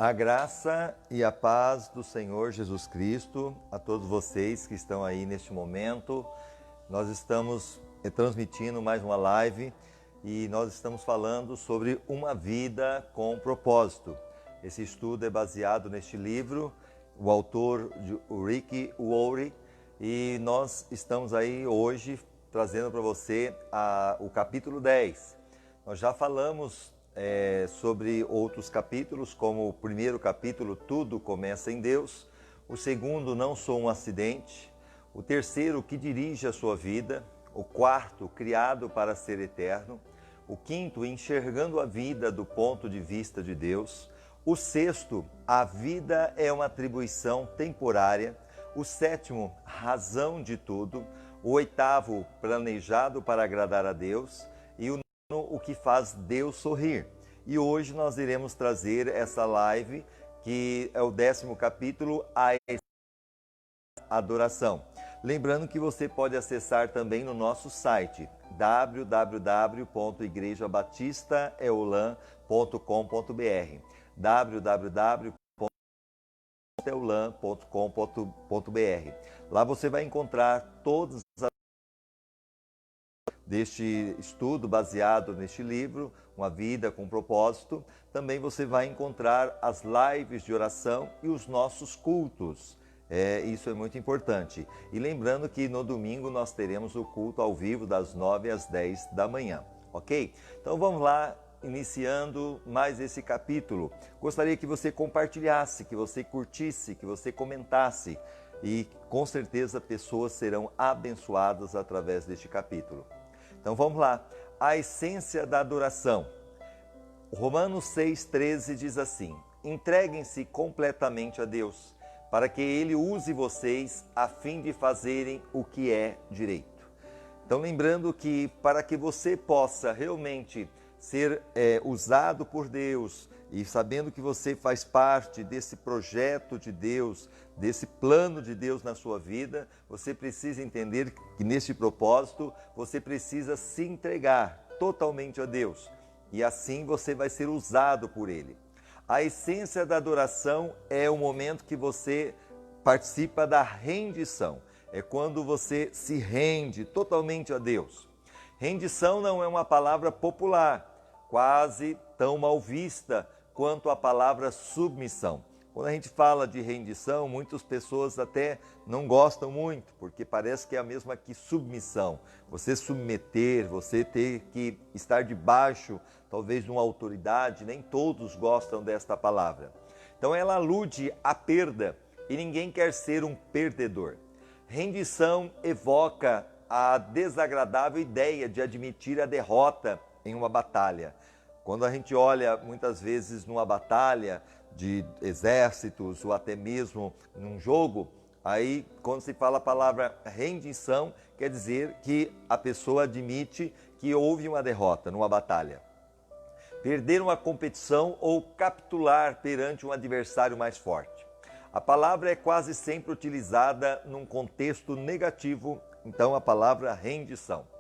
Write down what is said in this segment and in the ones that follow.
A graça e a paz do Senhor Jesus Cristo a todos vocês que estão aí neste momento. Nós estamos transmitindo mais uma live e nós estamos falando sobre uma vida com propósito. Esse estudo é baseado neste livro, o autor Rick Warren, e nós estamos aí hoje trazendo para você o capítulo 10. Nós já falamos sobre outros capítulos, como o primeiro capítulo, Tudo Começa em Deus, o segundo, Não Sou um Acidente, o terceiro, O que Dirige a Sua Vida, o quarto, Criado para Ser Eterno, o quinto, Enxergando a Vida do Ponto de Vista de Deus, o sexto, A Vida é uma Atribuição Temporária, o sétimo, Razão de Tudo, o oitavo, Planejado para Agradar a Deus, e o que faz Deus sorrir. E hoje nós iremos trazer essa live, que é o 10º capítulo, a adoração. Lembrando que você pode acessar também no nosso site, www.igrejabatistaeolan.com.br www.eolan.com.br. Lá você vai encontrar todas as deste estudo baseado neste livro, Uma Vida com Propósito. Também você vai encontrar as lives de oração e os nossos cultos. Isso é muito importante. E lembrando que no domingo nós teremos o culto ao vivo das 9 às 10 da manhã, ok? Então vamos lá, iniciando mais esse capítulo. Gostaria que você compartilhasse, que você curtisse, que você comentasse. E com certeza pessoas serão abençoadas através deste capítulo. Então vamos lá, a essência da adoração. Romanos 6,13 diz assim: entreguem-se completamente a Deus, para que Ele use vocês a fim de fazerem o que é direito. Então lembrando que para que você possa realmente ser usado por Deus, e sabendo que você faz parte desse projeto de Deus, desse plano de Deus na sua vida, você precisa entender que neste propósito você precisa se entregar totalmente a Deus. E assim você vai ser usado por Ele. A essência da adoração é o momento que você participa da rendição. É quando você se rende totalmente a Deus. Rendição não é uma palavra popular, quase tão mal vista quanto a palavra submissão. Quando a gente fala de rendição, muitas pessoas até não gostam muito, porque parece que é a mesma que submissão. Você submeter, você ter que estar debaixo, talvez, de uma autoridade, nem todos gostam desta palavra. Então ela alude à perda, e ninguém quer ser um perdedor. Rendição evoca a desagradável ideia de admitir a derrota em uma batalha. Quando a gente olha muitas vezes numa batalha de exércitos ou até mesmo num jogo, aí quando se fala a palavra rendição, quer dizer que a pessoa admite que houve uma derrota numa batalha. Perder uma competição ou capitular perante um adversário mais forte. A palavra é quase sempre utilizada num contexto negativo, então a palavra rendição.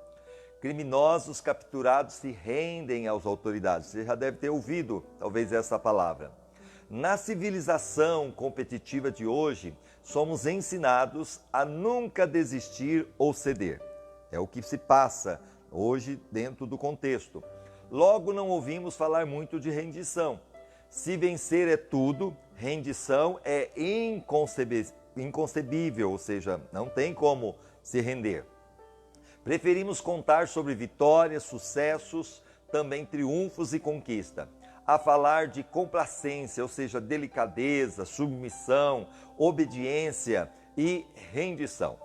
Criminosos capturados se rendem às autoridades. Você já deve ter ouvido, talvez, essa palavra. Na civilização competitiva de hoje, somos ensinados a nunca desistir ou ceder. É o que se passa hoje dentro do contexto. Logo, não ouvimos falar muito de rendição. Se vencer é tudo, rendição é inconcebível, ou seja, não tem como se render. Preferimos contar sobre vitórias, sucessos, também triunfos e conquista, a falar de complacência, ou seja, delicadeza, submissão, obediência e rendição.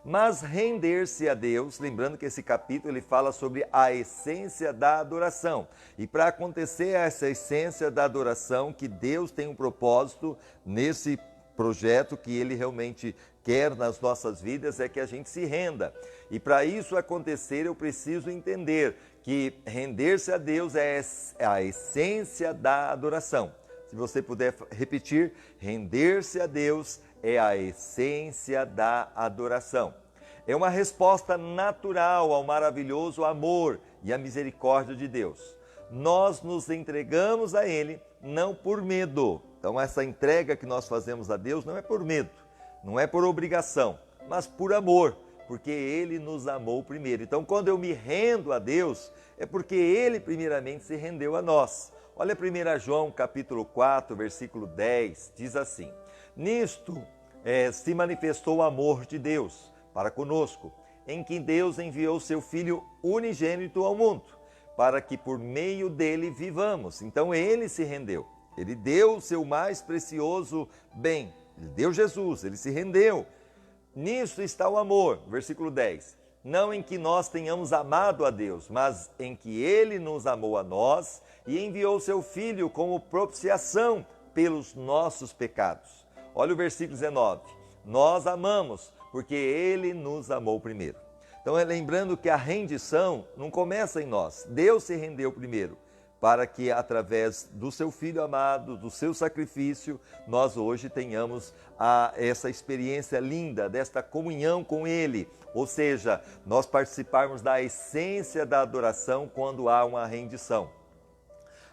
Mas render-se a Deus, lembrando que esse capítulo ele fala sobre a essência da adoração. E para acontecer essa essência da adoração, que Deus tem um propósito nesse projeto que Ele realmente quer nas nossas vidas, é que a gente se renda. E para isso acontecer, eu preciso entender que render-se a Deus é a essência da adoração. Se você puder repetir, render-se a Deus é a essência da adoração. É uma resposta natural ao maravilhoso amor e à misericórdia de Deus. Nós nos entregamos a Ele não por medo, Então essa entrega que nós fazemos a Deus não é por medo, não é por obrigação, mas por amor, porque Ele nos amou primeiro. Então quando eu me rendo a Deus, é porque Ele primeiramente se rendeu a nós. Olha 1 João capítulo 4, versículo 10, diz assim: nisto se manifestou o amor de Deus para conosco, em que Deus enviou seu Filho unigênito ao mundo, para que por meio dele vivamos. Então Ele se rendeu, Ele deu o seu mais precioso bem, Ele deu Jesus, Ele se rendeu. Nisto está o amor, versículo 10, não em que nós tenhamos amado a Deus, mas em que Ele nos amou a nós e enviou seu Filho como propiciação pelos nossos pecados. Olha o versículo 19, nós amamos porque Ele nos amou primeiro. Então lembrando que a rendição não começa em nós, Deus se rendeu primeiro, para que através do seu Filho amado, do seu sacrifício, nós hoje tenhamos essa experiência linda, desta comunhão com Ele. Ou seja, nós participarmos da essência da adoração quando há uma rendição.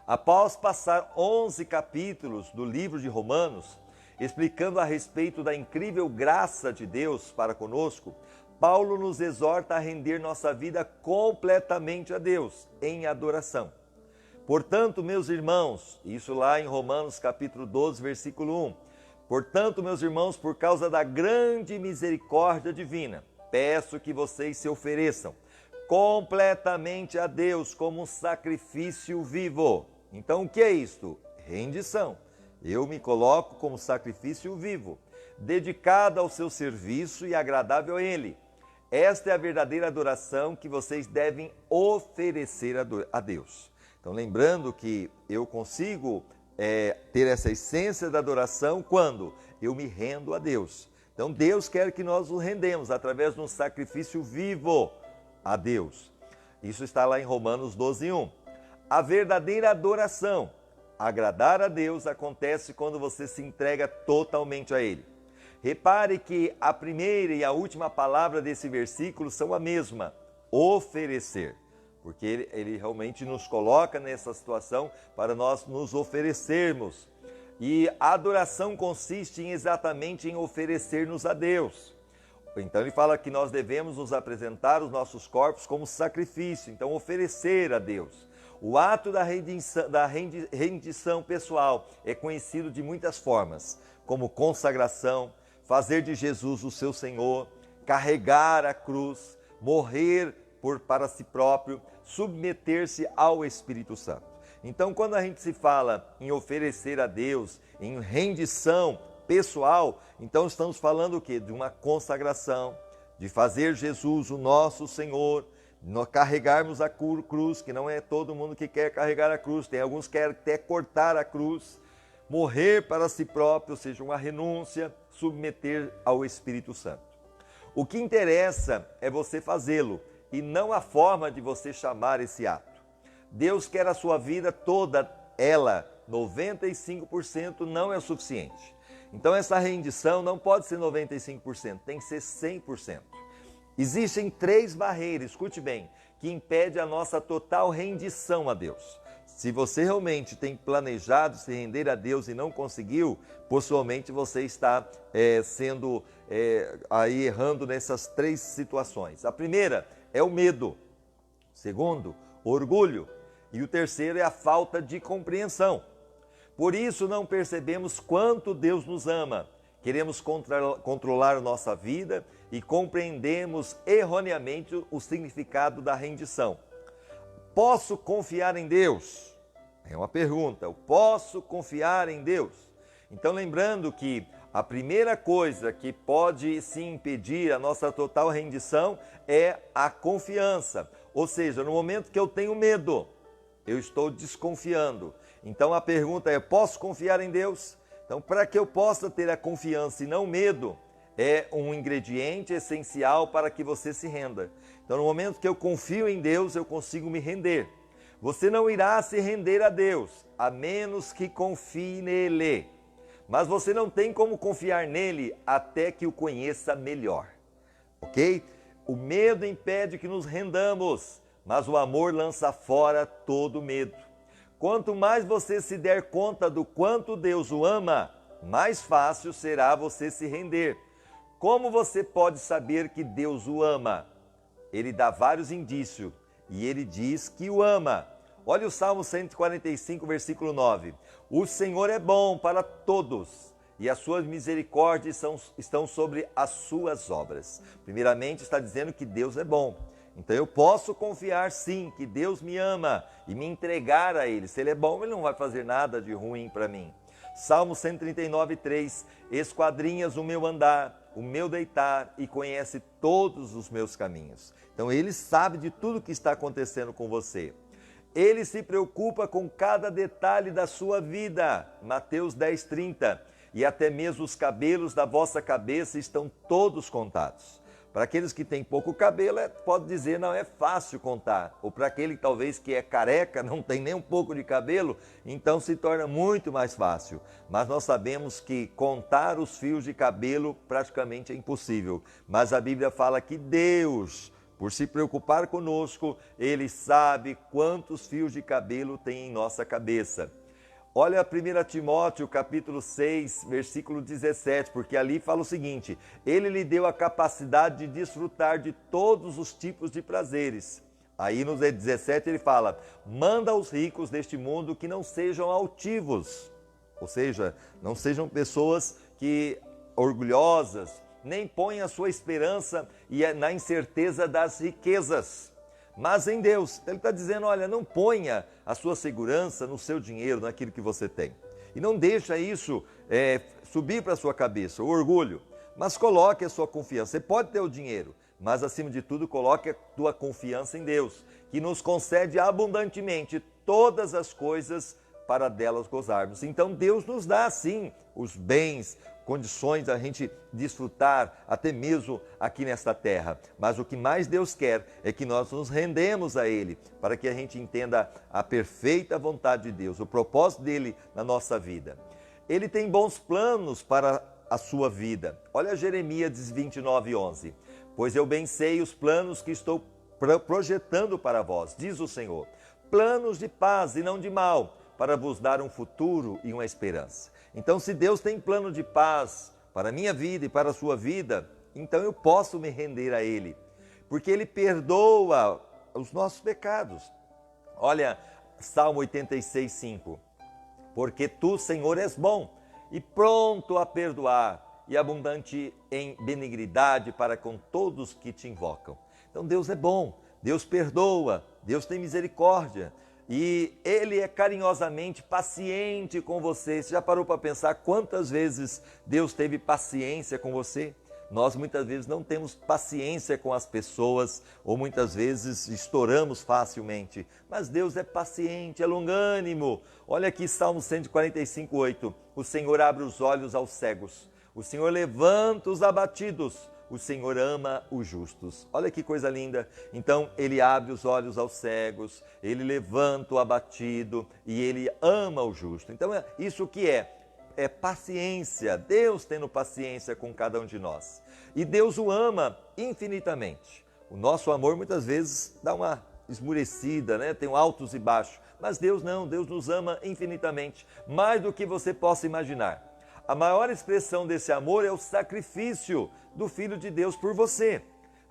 Após passar 11 capítulos do livro de Romanos, explicando a respeito da incrível graça de Deus para conosco, Paulo nos exorta a render nossa vida completamente a Deus, em adoração. Portanto, meus irmãos, isso lá em Romanos capítulo 12, versículo 1. Portanto, meus irmãos, por causa da grande misericórdia divina, peço que vocês se ofereçam completamente a Deus como um sacrifício vivo. Então, o que é isto? Rendição. Eu me coloco como sacrifício vivo, dedicado ao seu serviço e agradável a Ele. Esta é a verdadeira adoração que vocês devem oferecer a Deus. Então, lembrando que eu consigo ter essa essência da adoração quando eu me rendo a Deus. Então, Deus quer que nós nos rendemos através de um sacrifício vivo a Deus. Isso está lá em Romanos 12, 1. A verdadeira adoração, agradar a Deus, acontece quando você se entrega totalmente a Ele. Repare que a primeira e a última palavra desse versículo são a mesma, oferecer. Porque ele realmente nos coloca nessa situação para nós nos oferecermos. E a adoração consiste exatamente em oferecer-nos a Deus. Então ele fala que nós devemos nos apresentar os nossos corpos como sacrifício, então oferecer a Deus. O ato da rendição pessoal é conhecido de muitas formas, como consagração, fazer de Jesus o seu Senhor, carregar a cruz, morrer para si próprio, submeter-se ao Espírito Santo. Então, quando a gente se fala em oferecer a Deus, em rendição pessoal, então estamos falando o quê? De uma consagração, de fazer Jesus o nosso Senhor, nós carregarmos a cruz, que não é todo mundo que quer carregar a cruz, tem alguns que querem até cortar a cruz, morrer para si próprio, ou seja, uma renúncia, submeter ao Espírito Santo. O que interessa é você fazê-lo, e não a forma de você chamar esse ato. Deus quer a sua vida toda, ela, 95% não é o suficiente. Então essa rendição não pode ser 95%, tem que ser 100%. Existem 3 barreiras, escute bem, que impedem a nossa total rendição a Deus. Se você realmente tem planejado se render a Deus e não conseguiu, possivelmente você está aí errando nessas 3 situações. A primeira é o medo. O segundo, orgulho. E o terceiro é a falta de compreensão. Por isso não percebemos quanto Deus nos ama. Queremos controlar a nossa vida e compreendemos erroneamente o significado da rendição. Posso confiar em Deus? É uma pergunta. Eu posso confiar em Deus? Então, lembrando que a primeira coisa que pode se impedir a nossa total rendição é a confiança. Ou seja, no momento que eu tenho medo, eu estou desconfiando. Então, a pergunta é, posso confiar em Deus? Então, para que eu possa ter a confiança e não medo, é um ingrediente essencial para que você se renda. Então, no momento que eu confio em Deus, eu consigo me render. Você não irá se render a Deus, a menos que confie nele. Mas você não tem como confiar nele até que o conheça melhor. Ok? O medo impede que nos rendamos, mas o amor lança fora todo medo. Quanto mais você se der conta do quanto Deus o ama, mais fácil será você se render. Como você pode saber que Deus o ama? Ele dá vários indícios e ele diz que o ama. Olha o Salmo 145, versículo 9. O Senhor é bom para todos e as suas misericórdias estão sobre as suas obras. Primeiramente está dizendo que Deus é bom. Então eu posso confiar sim que Deus me ama e me entregar a Ele. Se Ele é bom, Ele não vai fazer nada de ruim para mim. Salmo 139, 3. Esquadrinhas o meu andar, o meu deitar e conhece todos os meus caminhos. Então Ele sabe de tudo que está acontecendo com você. Ele se preocupa com cada detalhe da sua vida. Mateus 10, 30. E até mesmo os cabelos da vossa cabeça estão todos contados. Para aqueles que têm pouco cabelo, pode dizer, não é fácil contar. Ou para aquele talvez que é careca, não tem nem um pouco de cabelo, então se torna muito mais fácil. Mas nós sabemos que contar os fios de cabelo praticamente é impossível. Mas a Bíblia fala que Deus, por se preocupar conosco, Ele sabe quantos fios de cabelo tem em nossa cabeça. Olha 1 Timóteo capítulo 6, versículo 17, porque ali fala o seguinte: Ele lhe deu a capacidade de desfrutar de todos os tipos de prazeres. Aí no 17 ele fala: manda aos ricos deste mundo que não sejam altivos, ou seja, não sejam pessoas que orgulhosas, nem ponham a sua esperança na incerteza das riquezas, mas em Deus. Ele está dizendo, olha, não ponha a sua segurança no seu dinheiro, naquilo que você tem. E não deixa isso subir para a sua cabeça, o orgulho. Mas coloque a sua confiança. Você pode ter o dinheiro, mas acima de tudo coloque a tua confiança em Deus, que nos concede abundantemente todas as coisas para delas gozarmos. Então Deus nos dá sim os bens, condições da gente desfrutar até mesmo aqui nesta terra. Mas o que mais Deus quer é que nós nos rendemos a Ele, para que a gente entenda a perfeita vontade de Deus, o propósito dEle na nossa vida. Ele tem bons planos para a sua vida. Olha Jeremias 29, 11. Pois eu bem sei os planos que estou projetando para vós, diz o Senhor. Planos de paz e não de mal, para vos dar um futuro e uma esperança. Então, se Deus tem plano de paz para a minha vida e para a sua vida, então eu posso me render a Ele, porque Ele perdoa os nossos pecados. Olha, Salmo 86, 5. Porque tu, Senhor, és bom e pronto a perdoar e abundante em benignidade para com todos que te invocam. Então, Deus é bom, Deus perdoa, Deus tem misericórdia. E Ele é carinhosamente paciente com você. Você já parou para pensar quantas vezes Deus teve paciência com você? Nós muitas vezes não temos paciência com as pessoas, ou muitas vezes estouramos facilmente. Mas Deus é paciente, é longânimo. Olha aqui Salmo 145, 8. O Senhor abre os olhos aos cegos. O Senhor levanta os abatidos. O Senhor ama os justos. Olha que coisa linda. Então, Ele abre os olhos aos cegos, Ele levanta o abatido e Ele ama o justo. Então, isso que é paciência. Deus tendo paciência com cada um de nós. E Deus o ama infinitamente. O nosso amor muitas vezes dá uma esmurecida, né? Tem altos e baixos. Mas Deus não, Deus nos ama infinitamente, mais do que você possa imaginar. A maior expressão desse amor é o sacrifício do Filho de Deus por você.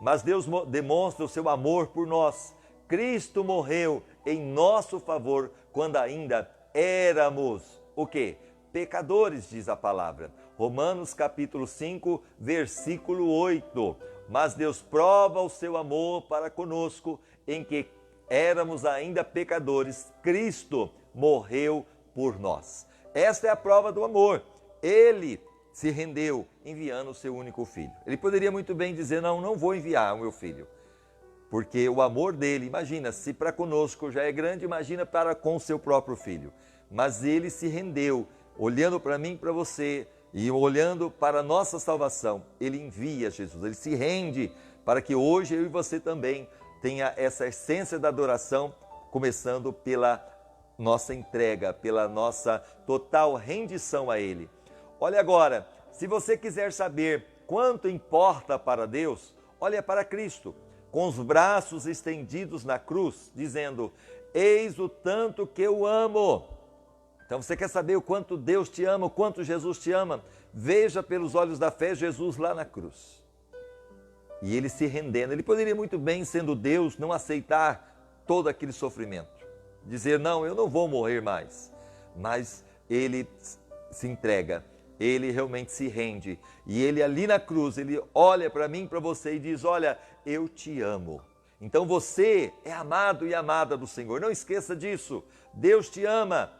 Mas Deus demonstra o seu amor por nós. Cristo morreu em nosso favor quando ainda éramos, o quê? Pecadores, diz a palavra. Romanos capítulo 5, versículo 8. Mas Deus prova o seu amor para conosco em que éramos ainda pecadores. Cristo morreu por nós. Esta é a prova do amor. Ele se rendeu enviando o seu único filho. Ele poderia muito bem dizer, não vou enviar o meu filho. Porque o amor dele, imagina, se para conosco já é grande, imagina para com o seu próprio filho. Mas ele se rendeu, olhando para mim e para você, e olhando para a nossa salvação. Ele envia Jesus, ele se rende para que hoje eu e você também tenha essa essência da adoração, começando pela nossa entrega, pela nossa total rendição a Ele. Olha agora, se você quiser saber quanto importa para Deus, olha para Cristo, com os braços estendidos na cruz, dizendo, eis o tanto que eu amo. Então você quer saber o quanto Deus te ama, o quanto Jesus te ama? Veja pelos olhos da fé Jesus lá na cruz. E ele se rendendo. Ele poderia muito bem, sendo Deus, não aceitar todo aquele sofrimento. Dizer, não, eu não vou morrer mais. Mas ele se entrega. Ele realmente se rende. E ele ali na cruz, ele olha para mim, para você e diz, olha, eu te amo. Então você é amado e amada do Senhor. Não esqueça disso. Deus te ama.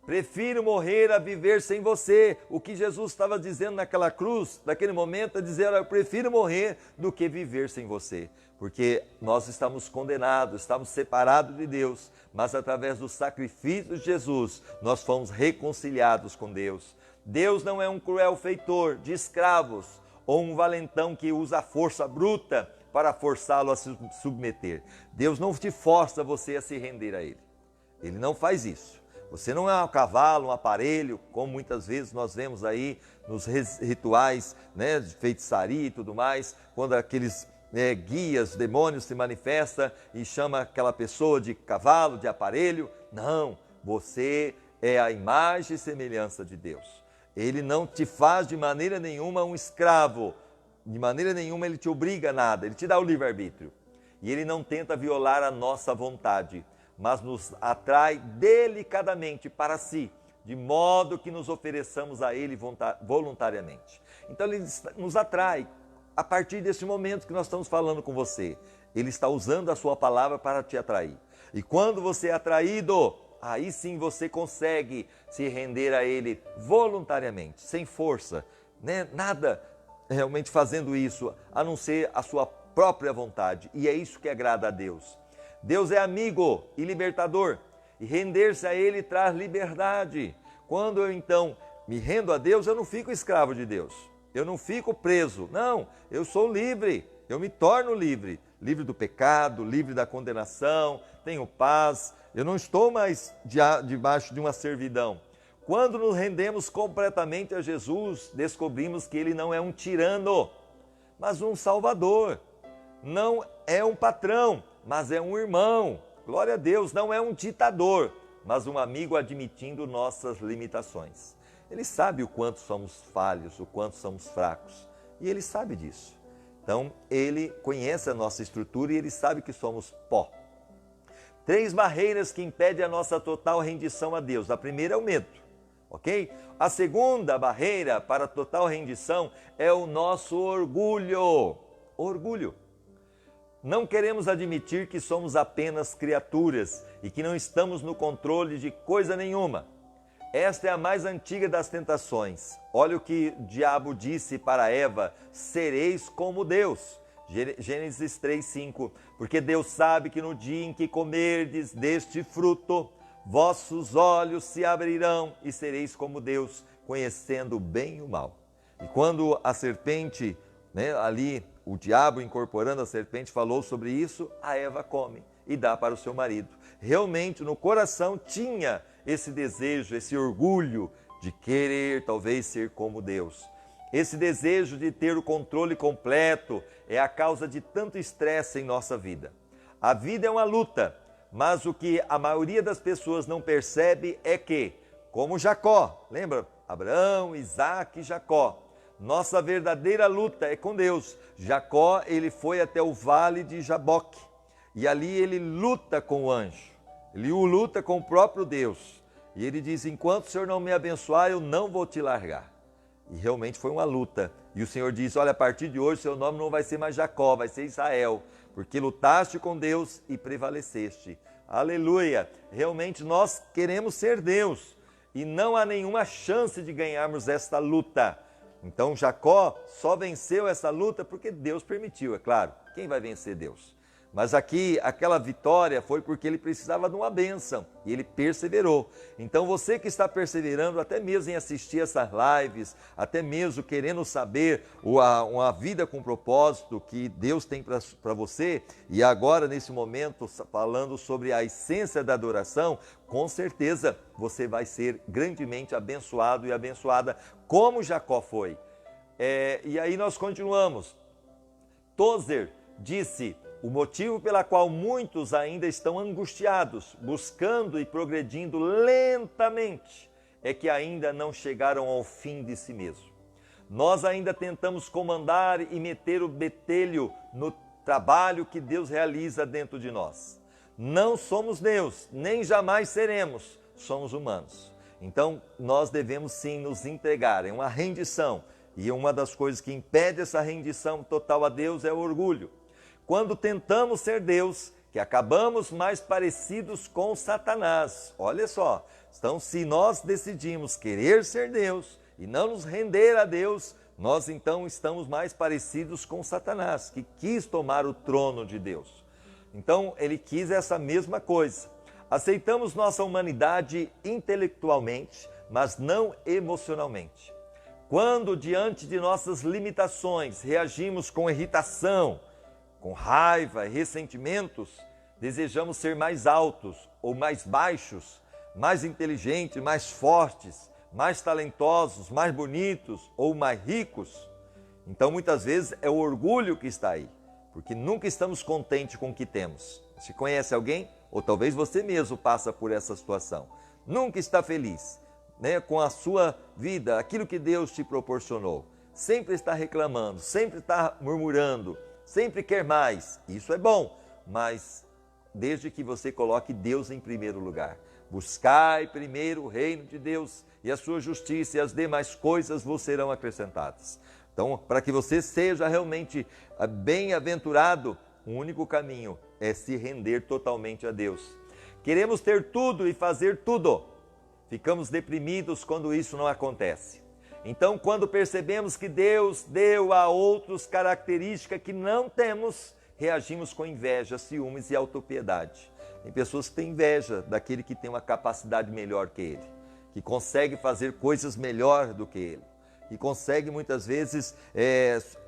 Prefiro morrer a viver sem você. O que Jesus estava dizendo naquela cruz, naquele momento, é dizer, eu prefiro morrer do que viver sem você. Porque nós estamos condenados, estamos separados de Deus, mas através do sacrifício de Jesus, nós fomos reconciliados com Deus. Deus não é um cruel feitor de escravos ou um valentão que usa a força bruta para forçá-lo a se submeter. Deus não te força você a se render a Ele. Ele não faz isso. Você não é um cavalo, um aparelho, como muitas vezes nós vemos aí nos rituais, né, de feitiçaria e tudo mais, quando aqueles guias, demônios se manifestam e chama aquela pessoa de cavalo, de aparelho. Não, você é a imagem e semelhança de Deus. Ele não te faz de maneira nenhuma um escravo, de maneira nenhuma ele te obriga a nada, ele te dá o livre-arbítrio. E ele não tenta violar a nossa vontade, mas nos atrai delicadamente para si, de modo que nos ofereçamos a Ele voluntariamente. Então Ele nos atrai a partir desse momento que nós estamos falando com você. Ele está usando a sua palavra para te atrair. E quando você é atraído, aí sim você consegue se render a Ele voluntariamente, sem força, né? Nada realmente fazendo isso, a não ser a sua própria vontade. E é isso que agrada a Deus. Deus é amigo e libertador, e render-se a Ele traz liberdade. Quando eu então me rendo a Deus, eu não fico escravo de Deus, eu não fico preso, não, eu sou livre, eu me torno livre, livre do pecado, livre da condenação, tenho paz, eu não estou mais debaixo de uma servidão. Quando nos rendemos completamente a Jesus, descobrimos que Ele não é um tirano, mas um salvador, não é um patrão, mas é um irmão. Glória a Deus, não é um ditador, mas um amigo admitindo nossas limitações. Ele sabe o quanto somos falhos, o quanto somos fracos, e Ele sabe disso. Então, Ele conhece a nossa estrutura e Ele sabe que somos pó. 3 barreiras que impedem a nossa total rendição a Deus. A primeira é o medo, ok? A segunda barreira para a total rendição é o nosso orgulho. Orgulho. Não queremos admitir que somos apenas criaturas e que não estamos no controle de coisa nenhuma. Esta é a mais antiga das tentações. Olha o que o diabo disse para Eva: sereis como Deus. Gênesis 3:5. Porque Deus sabe que no dia em que comerdes deste fruto, vossos olhos se abrirão e sereis como Deus, conhecendo o bem e o mal. E quando a serpente, ali, o diabo incorporando a serpente falou sobre isso, a Eva come e dá para o seu marido. Realmente no coração tinha esse desejo, esse orgulho de querer talvez ser como Deus. Esse desejo de ter o controle completo é a causa de tanto estresse em nossa vida. A vida é uma luta, mas o que a maioria das pessoas não percebe é que, como Jacó, lembra? Abraão, Isaac e Jacó. Nossa verdadeira luta é com Deus. Jacó, ele foi até o vale de Jaboque e ali ele luta com o anjo, ele luta com o próprio Deus e ele diz: enquanto o Senhor não me abençoar, eu não vou te largar. E realmente foi uma luta, e o Senhor diz: olha, a partir de hoje seu nome não vai ser mais Jacó, vai ser Israel, porque lutaste com Deus e prevaleceste. Aleluia! Realmente nós queremos ser Deus e não há nenhuma chance de ganharmos esta luta. Então Jacó só venceu essa luta porque Deus permitiu, é claro. Quem vai vencer? Deus. Mas aqui, aquela vitória foi porque ele precisava de uma bênção e ele perseverou. Então você que está perseverando, até mesmo em assistir essas lives, até mesmo querendo saber uma vida com propósito que Deus tem para você, e agora nesse momento falando sobre a essência da adoração, com certeza você vai ser grandemente abençoado e abençoada como Jacó foi. E aí nós continuamos. Tozer disse: O motivo pela qual muitos ainda estão angustiados, buscando e progredindo lentamente, é que ainda não chegaram ao fim de si mesmo. Nós ainda tentamos comandar e meter o bedelho no trabalho que Deus realiza dentro de nós. Não somos Deus, nem jamais seremos, somos humanos. Então, nós devemos sim nos entregar, é uma rendição. E uma das coisas que impede essa rendição total a Deus é o orgulho. Quando tentamos ser Deus, que acabamos mais parecidos com Satanás. Olha só, então se nós decidimos querer ser Deus e não nos render a Deus, nós então estamos mais parecidos com Satanás, que quis tomar o trono de Deus. Então ele quis essa mesma coisa. Aceitamos nossa humanidade intelectualmente, mas não emocionalmente. Quando diante de nossas limitações reagimos com irritação, com raiva e ressentimentos, desejamos ser mais altos ou mais baixos, mais inteligentes, mais fortes, mais talentosos, mais bonitos ou mais ricos. Então muitas vezes é o orgulho que está aí, porque nunca estamos contentes com o que temos. Se conhece alguém, ou talvez você mesmo passa por essa situação, nunca está feliz, né, com a sua vida, aquilo que Deus te proporcionou. Sempre está reclamando, sempre está murmurando, sempre quer mais. Isso é bom, mas desde que você coloque Deus em primeiro lugar. Buscai primeiro o reino de Deus e a sua justiça, e as demais coisas vos serão acrescentadas. Então, para que você seja realmente bem-aventurado, o único caminho é se render totalmente a Deus. Queremos ter tudo e fazer tudo. Ficamos deprimidos quando isso não acontece. Então, quando percebemos que Deus deu a outros características que não temos, reagimos com inveja, ciúmes e autopiedade. Tem pessoas que têm inveja daquele que tem uma capacidade melhor que ele, que consegue fazer coisas melhor do que ele, que consegue muitas vezes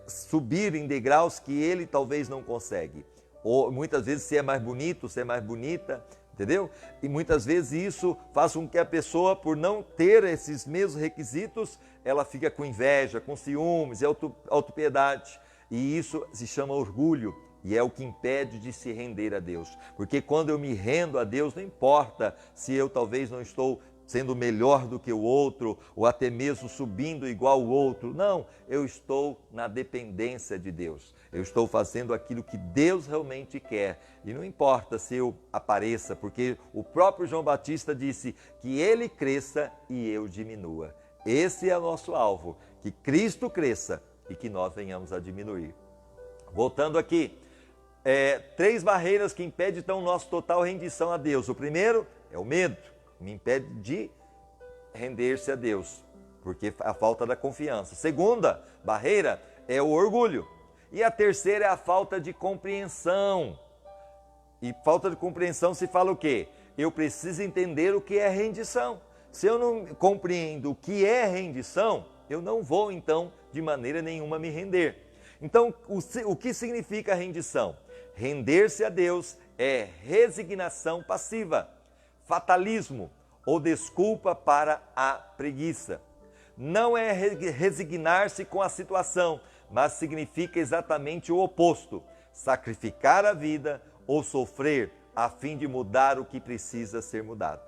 subir em degraus que ele talvez não consegue. Ou muitas vezes ser mais bonito, ser mais bonita, entendeu? E muitas vezes isso faz com que a pessoa, por não ter esses mesmos requisitos, ela fica com inveja, com ciúmes e autopiedade. E isso se chama orgulho e é o que impede de se render a Deus. Porque quando eu me rendo a Deus, não importa se eu talvez não estou sendo melhor do que o outro, ou até mesmo subindo igual o outro. Não, eu estou na dependência de Deus. Eu estou fazendo aquilo que Deus realmente quer. E não importa se eu apareça, porque o próprio João Batista disse que ele cresça e eu diminua. Esse é o nosso alvo, que Cristo cresça e que nós venhamos a diminuir. Voltando aqui, 3 barreiras que impedem então nossa total rendição a Deus. O primeiro é o medo. Me impede de render-se a Deus, porque a falta da confiança. Segunda barreira é o orgulho. E a terceira é a falta de compreensão. E falta de compreensão se fala o quê? Eu preciso entender o que é rendição. Se eu não compreendo o que é rendição, eu não vou então de maneira nenhuma me render. Então, o que significa rendição? Render-se a Deus é resignação passiva, fatalismo ou desculpa para a preguiça. Não é resignar-se com a situação, mas significa exatamente o oposto: sacrificar a vida ou sofrer a fim de mudar o que precisa ser mudado.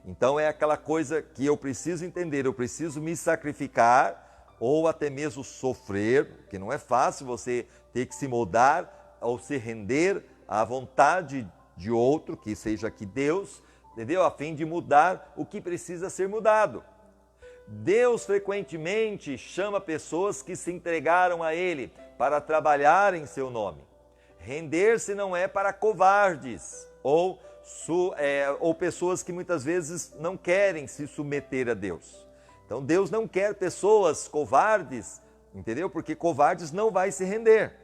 Então é aquela coisa que eu preciso entender, eu preciso me sacrificar ou até mesmo sofrer, que não é fácil você ter que se moldar ou se render à vontade de outro, que seja aqui Deus, entendeu? A fim de mudar o que precisa ser mudado. Deus frequentemente chama pessoas que se entregaram a Ele para trabalhar em seu nome. Render-se não é para covardes ou pessoas que muitas vezes não querem se submeter a Deus. Então Deus não quer pessoas covardes, entendeu? Porque covardes não vai se render,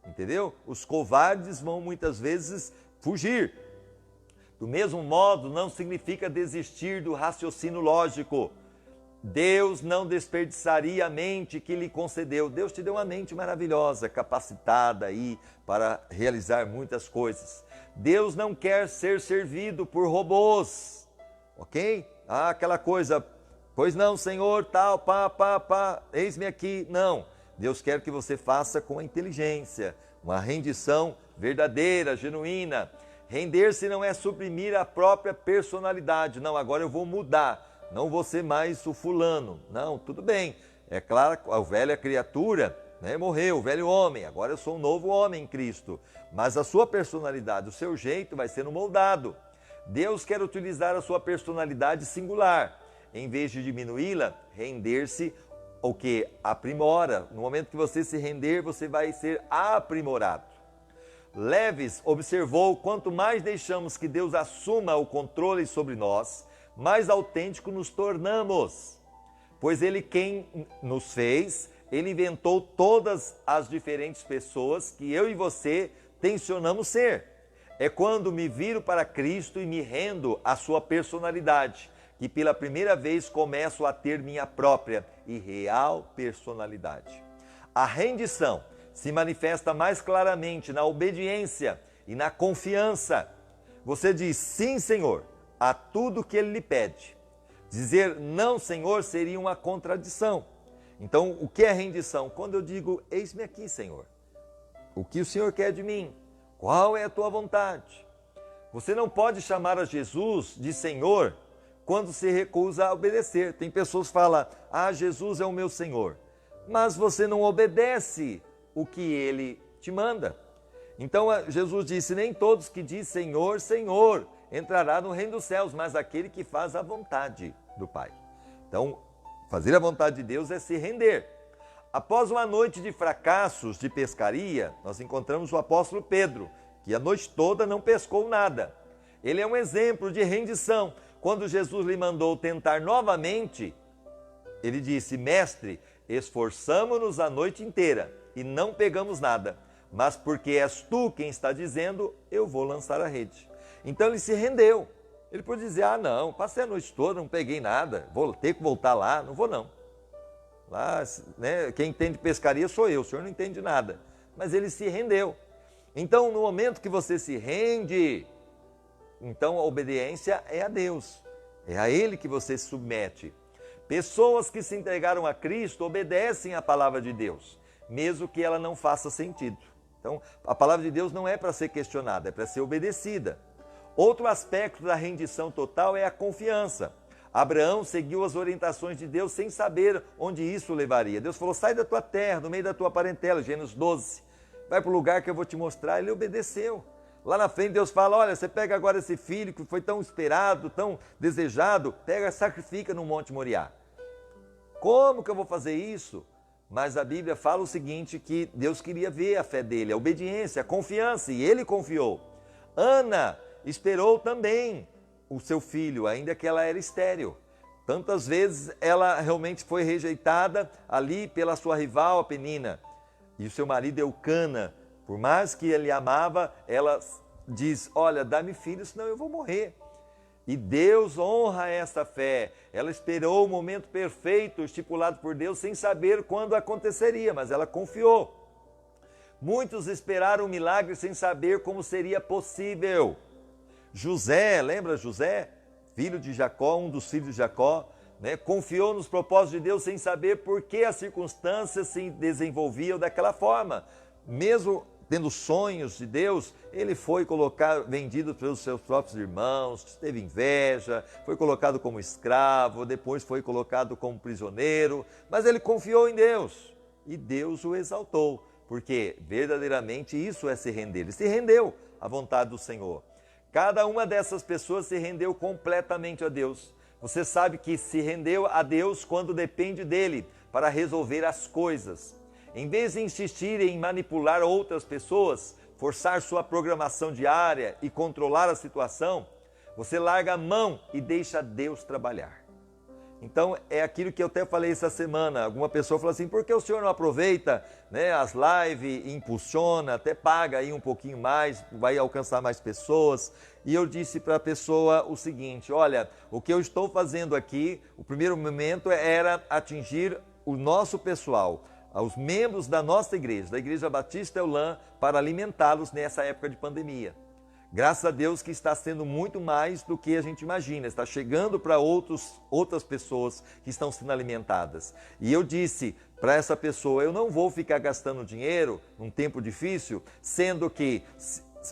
entendeu? Os covardes vão muitas vezes fugir. Do mesmo modo, não significa desistir do raciocínio lógico. Deus não desperdiçaria a mente que lhe concedeu. Deus te deu uma mente maravilhosa, capacitada aí para realizar muitas coisas. Deus não quer ser servido por robôs, ok? Aquela coisa, pois não, Senhor, tal, eis-me aqui. Não, Deus quer que você faça com a inteligência, uma rendição verdadeira, genuína. Render-se não é suprimir a própria personalidade. Não, agora eu vou mudar, não vou ser mais o fulano. Não, tudo bem. É claro, a velha criatura, né, morreu, o velho homem. Agora eu sou um novo homem em Cristo. Mas a sua personalidade, o seu jeito vai sendo moldado. Deus quer utilizar a sua personalidade singular. Em vez de diminuí-la, render-se o que? Aprimora. No momento que você se render, você vai ser aprimorado. Leves observou: quanto mais deixamos que Deus assuma o controle sobre nós, mais autêntico nos tornamos. Pois Ele quem nos fez, Ele inventou todas as diferentes pessoas que eu e você tensionamos ser. É quando me viro para Cristo e me rendo à sua personalidade, que pela primeira vez começo a ter minha própria e real personalidade. A rendição se manifesta mais claramente na obediência e na confiança. Você diz sim, Senhor, a tudo que Ele lhe pede. Dizer não, Senhor, seria uma contradição. Então, o que é rendição? Quando eu digo, eis-me aqui, Senhor. O que o Senhor quer de mim? Qual é a tua vontade? Você não pode chamar a Jesus de Senhor quando se recusa a obedecer. Tem pessoas que falam, Jesus é o meu Senhor. Mas você não obedece o que Ele te manda. Então Jesus disse, nem todos que diz Senhor, Senhor, entrará no reino dos céus, mas aquele que faz a vontade do Pai. Então, fazer a vontade de Deus é se render. Após uma noite de fracassos de pescaria, nós encontramos o apóstolo Pedro, que a noite toda não pescou nada. Ele é um exemplo de rendição. Quando Jesus lhe mandou tentar novamente, ele disse, mestre, esforçamo-nos a noite inteira e não pegamos nada, mas porque és tu quem está dizendo, eu vou lançar a rede. Então ele se rendeu. Ele pode dizer, não, passei a noite toda, não peguei nada, vou ter que voltar lá, não vou não. Lá, né, quem entende pescaria sou eu, o senhor não entende nada. Mas ele se rendeu. Então, no momento que você se rende, então a obediência é a Deus. É a Ele que você se submete. Pessoas que se entregaram a Cristo obedecem à palavra de Deus, mesmo que ela não faça sentido. Então, a palavra de Deus não é para ser questionada, é para ser obedecida. Outro aspecto da rendição total é a confiança. Abraão seguiu as orientações de Deus sem saber onde isso levaria. Deus falou, sai da tua terra, no meio da tua parentela, Gênesis 12. Vai para o lugar que eu vou te mostrar. Ele obedeceu. Lá na frente Deus fala, olha, você pega agora esse filho que foi tão esperado, tão desejado, pega, sacrifica no Monte Moriá. Como que eu vou fazer isso? Mas a Bíblia fala o seguinte, que Deus queria ver a fé dele, a obediência, a confiança, e ele confiou. Ana esperou também o seu filho, ainda que ela era estéril. Tantas vezes ela realmente foi rejeitada ali pela sua rival, a Penina. E o seu marido Eucana, por mais que ele amava, ela diz, olha, dá-me filho, senão eu vou morrer. E Deus honra essa fé. Ela esperou o momento perfeito estipulado por Deus, sem saber quando aconteceria, mas ela confiou. Muitos esperaram o milagre sem saber como seria possível. José, lembra José? Filho de Jacó, um dos filhos de Jacó, né? Confiou nos propósitos de Deus sem saber por que as circunstâncias se desenvolviam daquela forma. Mesmo tendo sonhos de Deus, ele foi vendido pelos seus próprios irmãos, teve inveja, foi colocado como escravo, depois foi colocado como prisioneiro, mas ele confiou em Deus e Deus o exaltou, porque verdadeiramente isso é se render. Ele se rendeu à vontade do Senhor. Cada uma dessas pessoas se rendeu completamente a Deus. Você sabe que se rendeu a Deus quando depende dele para resolver as coisas. Em vez de insistir em manipular outras pessoas, forçar sua programação diária e controlar a situação, você larga a mão e deixa Deus trabalhar. Então, é aquilo que eu até falei essa semana. Alguma pessoa falou assim, por que o senhor não aproveita, né, as lives, impulsiona, até paga aí um pouquinho mais, vai alcançar mais pessoas? E eu disse para a pessoa o seguinte, olha, o que eu estou fazendo aqui, o primeiro momento era atingir o nosso pessoal, aos membros da nossa igreja, da Igreja Batista Eulã, para alimentá-los nessa época de pandemia. Graças a Deus que está sendo muito mais do que a gente imagina, está chegando para outras pessoas que estão sendo alimentadas. E eu disse para essa pessoa, eu não vou ficar gastando dinheiro num tempo difícil, sendo que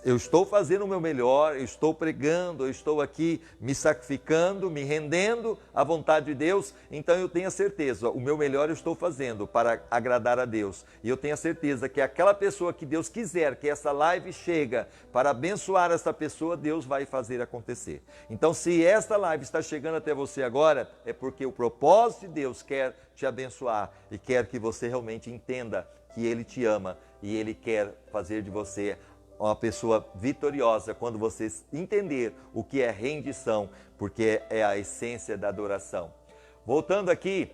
eu estou fazendo o meu melhor, eu estou pregando, eu estou aqui me sacrificando, me rendendo à vontade de Deus, então eu tenho a certeza, o meu melhor eu estou fazendo para agradar a Deus. E eu tenho a certeza que aquela pessoa que Deus quiser que essa live chega para abençoar essa pessoa, Deus vai fazer acontecer. Então, se esta live está chegando até você agora, é porque o propósito de Deus quer te abençoar e quer que você realmente entenda que Ele te ama e Ele quer fazer de você uma pessoa vitoriosa quando você entender o que é rendição, porque é a essência da adoração. Voltando aqui,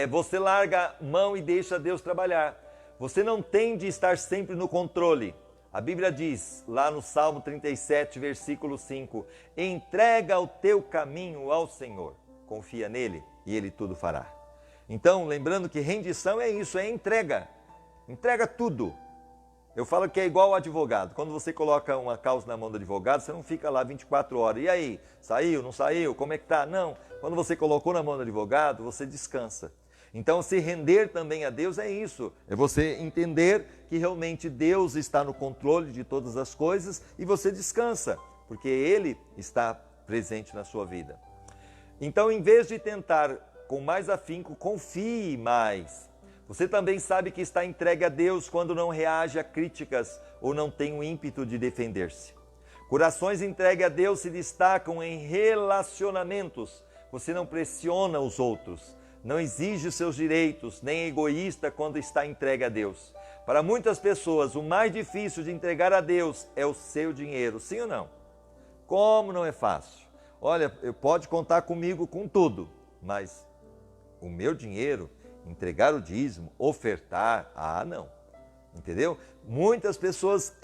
você larga mão e deixa Deus trabalhar. Você não tem de estar sempre no controle. A Bíblia diz, lá no Salmo 37, versículo 5, entrega o teu caminho ao Senhor, confia nele e ele tudo fará. Então, lembrando que rendição é isso, é entrega. Entrega tudo. Eu falo que é igual ao advogado. Quando você coloca uma causa na mão do advogado, você não fica lá 24 horas. E aí? Saiu? Não saiu? Como é que tá? Não. Quando você colocou na mão do advogado, você descansa. Então, se render também a Deus é isso. É você entender que realmente Deus está no controle de todas as coisas e você descansa, porque Ele está presente na sua vida. Então, em vez de tentar com mais afinco, confie mais. Você também sabe que está entregue a Deus quando não reage a críticas ou não tem o ímpeto de defender-se. Corações entregues a Deus se destacam em relacionamentos. Você não pressiona os outros, não exige os seus direitos, nem é egoísta quando está entregue a Deus. Para muitas pessoas, o mais difícil de entregar a Deus é o seu dinheiro, sim ou não? Como não é fácil? Olha, pode contar comigo com tudo, mas o meu dinheiro, entregar o dízimo, ofertar, não, entendeu? Muitas pessoas,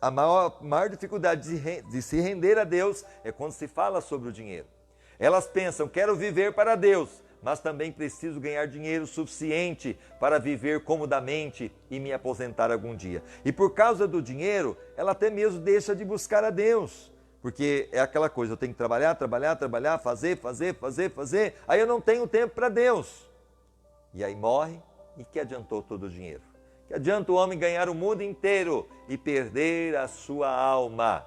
a maior dificuldade de se render a Deus é quando se fala sobre o dinheiro. Elas pensam, quero viver para Deus, mas também preciso ganhar dinheiro suficiente para viver comodamente e me aposentar algum dia. E por causa do dinheiro, ela até mesmo deixa de buscar a Deus, porque é aquela coisa, eu tenho que trabalhar, fazer, aí eu não tenho tempo para Deus. E aí morre, e que adiantou todo o dinheiro? Que adianta o homem ganhar o mundo inteiro e perder a sua alma?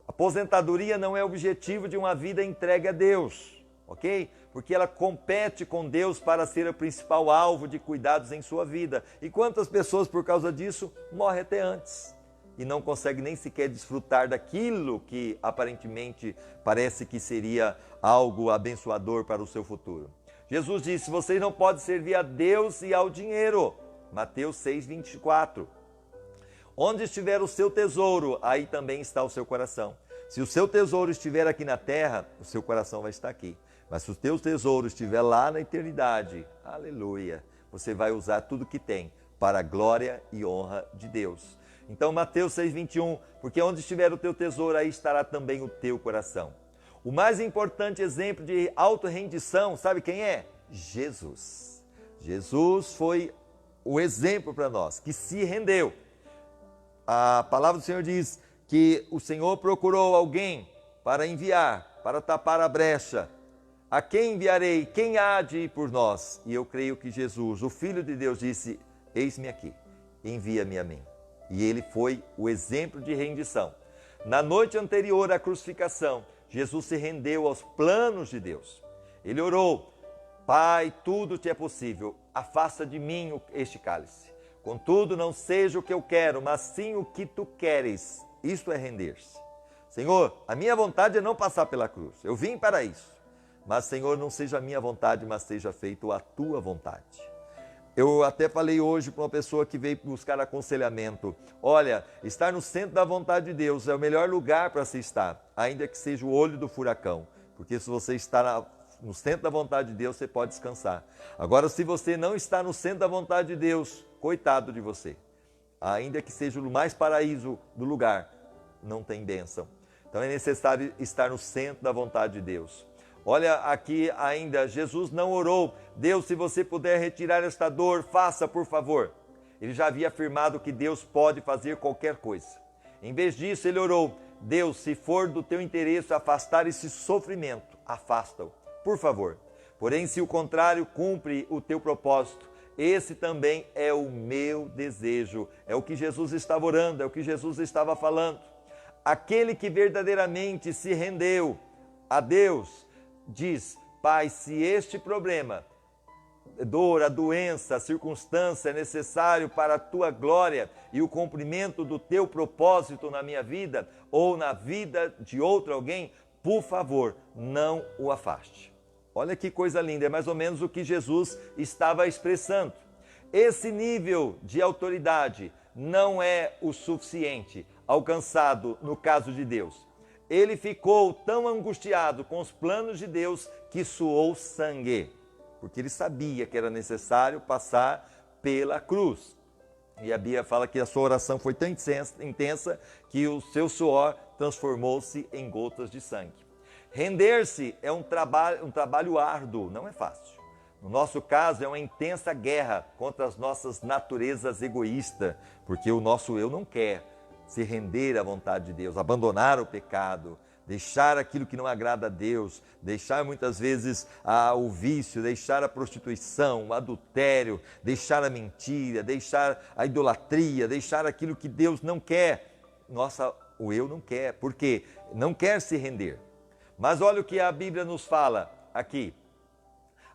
Aposentadoria não é objetivo de uma vida entregue a Deus, ok? Porque ela compete com Deus para ser o principal alvo de cuidados em sua vida. E quantas pessoas, por causa disso, morrem até antes e não conseguem nem sequer desfrutar daquilo que aparentemente parece que seria algo abençoador para o seu futuro. Jesus disse, vocês não podem servir a Deus e ao dinheiro. Mateus 6, 24. Onde estiver o seu tesouro, aí também está o seu coração. Se o seu tesouro estiver aqui na terra, o seu coração vai estar aqui. Mas se o teu tesouro estiver lá na eternidade, aleluia, você vai usar tudo que tem para a glória e honra de Deus. Então Mateus 6, 21, porque onde estiver o teu tesouro, aí estará também o teu coração. O mais importante exemplo de autorrendição, sabe quem é? Jesus. Jesus foi o exemplo para nós, que se rendeu. A palavra do Senhor diz que o Senhor procurou alguém para enviar, para tapar a brecha. A quem enviarei? Quem há de ir por nós? E eu creio que Jesus, o Filho de Deus, disse, eis-me aqui, envia-me a mim. E ele foi o exemplo de rendição. Na noite anterior à crucificação, Jesus se rendeu aos planos de Deus. Ele orou, Pai, tudo te é possível, afasta de mim este cálice. Contudo, não seja o que eu quero, mas sim o que tu queres. Isto é render-se. Senhor, a minha vontade é não passar pela cruz. Eu vim para isso. Mas, Senhor, não seja a minha vontade, mas seja feito a tua vontade. Eu até falei hoje para uma pessoa que veio buscar aconselhamento. Olha, estar no centro da vontade de Deus é o melhor lugar para se estar, ainda que seja o olho do furacão. Porque se você está no centro da vontade de Deus, você pode descansar. Agora, se você não está no centro da vontade de Deus, coitado de você. Ainda que seja o mais paraíso do lugar, não tem bênção. Então é necessário estar no centro da vontade de Deus. Olha aqui ainda, Jesus não orou, Deus, se você puder retirar esta dor, faça por favor. Ele já havia afirmado que Deus pode fazer qualquer coisa. Em vez disso, ele orou: Deus, se for do teu interesse afastar esse sofrimento, afasta-o, por favor. Porém, se o contrário, cumpre o teu propósito. Esse também é o meu desejo. É o que Jesus estava orando, é o que Jesus estava falando. Aquele que verdadeiramente se rendeu a Deus diz: Pai, se este problema, dor, a doença, a circunstância é necessário para a tua glória e o cumprimento do teu propósito na minha vida ou na vida de outro alguém, por favor, não o afaste. Olha que coisa linda, é mais ou menos o que Jesus estava expressando. Esse nível de autoridade não é o suficiente alcançado no caso de Deus. Ele ficou tão angustiado com os planos de Deus que suou sangue, porque ele sabia que era necessário passar pela cruz. E a Bíblia fala que a sua oração foi tão intensa que o seu suor transformou-se em gotas de sangue. Render-se é um trabalho árduo, não é fácil. No nosso caso, é uma intensa guerra contra as nossas naturezas egoístas, porque o nosso eu não quer se render à vontade de Deus, abandonar o pecado, deixar aquilo que não agrada a Deus, deixar muitas vezes o vício, deixar a prostituição, o adultério, deixar a mentira, deixar a idolatria, deixar aquilo que Deus não quer. O eu não quer, porque não quer se render. Mas olha o que a Bíblia nos fala aqui.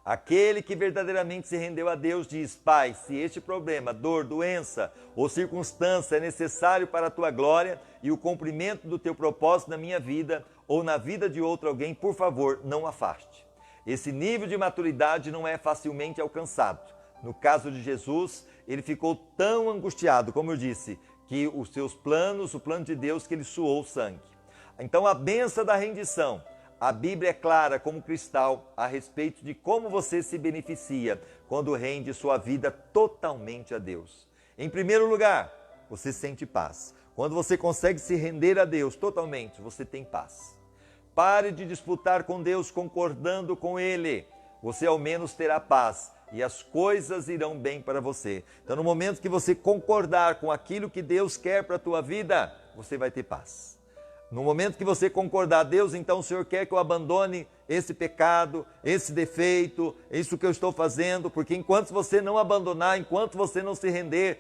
Aquele que verdadeiramente se rendeu a Deus diz: Pai, se este problema, dor, doença ou circunstância é necessário para a tua glória e o cumprimento do teu propósito na minha vida ou na vida de outro alguém, por favor, não afaste. Esse nível de maturidade não é facilmente alcançado. No caso de Jesus, ele ficou tão angustiado, como eu disse, que os seus planos, o plano de Deus, que ele suou sangue. Então a bênção da rendição, a Bíblia é clara como cristal a respeito de como você se beneficia quando rende sua vida totalmente a Deus. Em primeiro lugar, você sente paz. Quando você consegue se render a Deus totalmente, você tem paz. Pare de disputar com Deus concordando com Ele. Você ao menos terá paz e as coisas irão bem para você. Então, no momento que você concordar com aquilo que Deus quer para a tua vida, você vai ter paz. No momento que você concordar, Deus, então o Senhor quer que eu abandone esse pecado, esse defeito, isso que eu estou fazendo, porque enquanto você não abandonar, enquanto você não se render,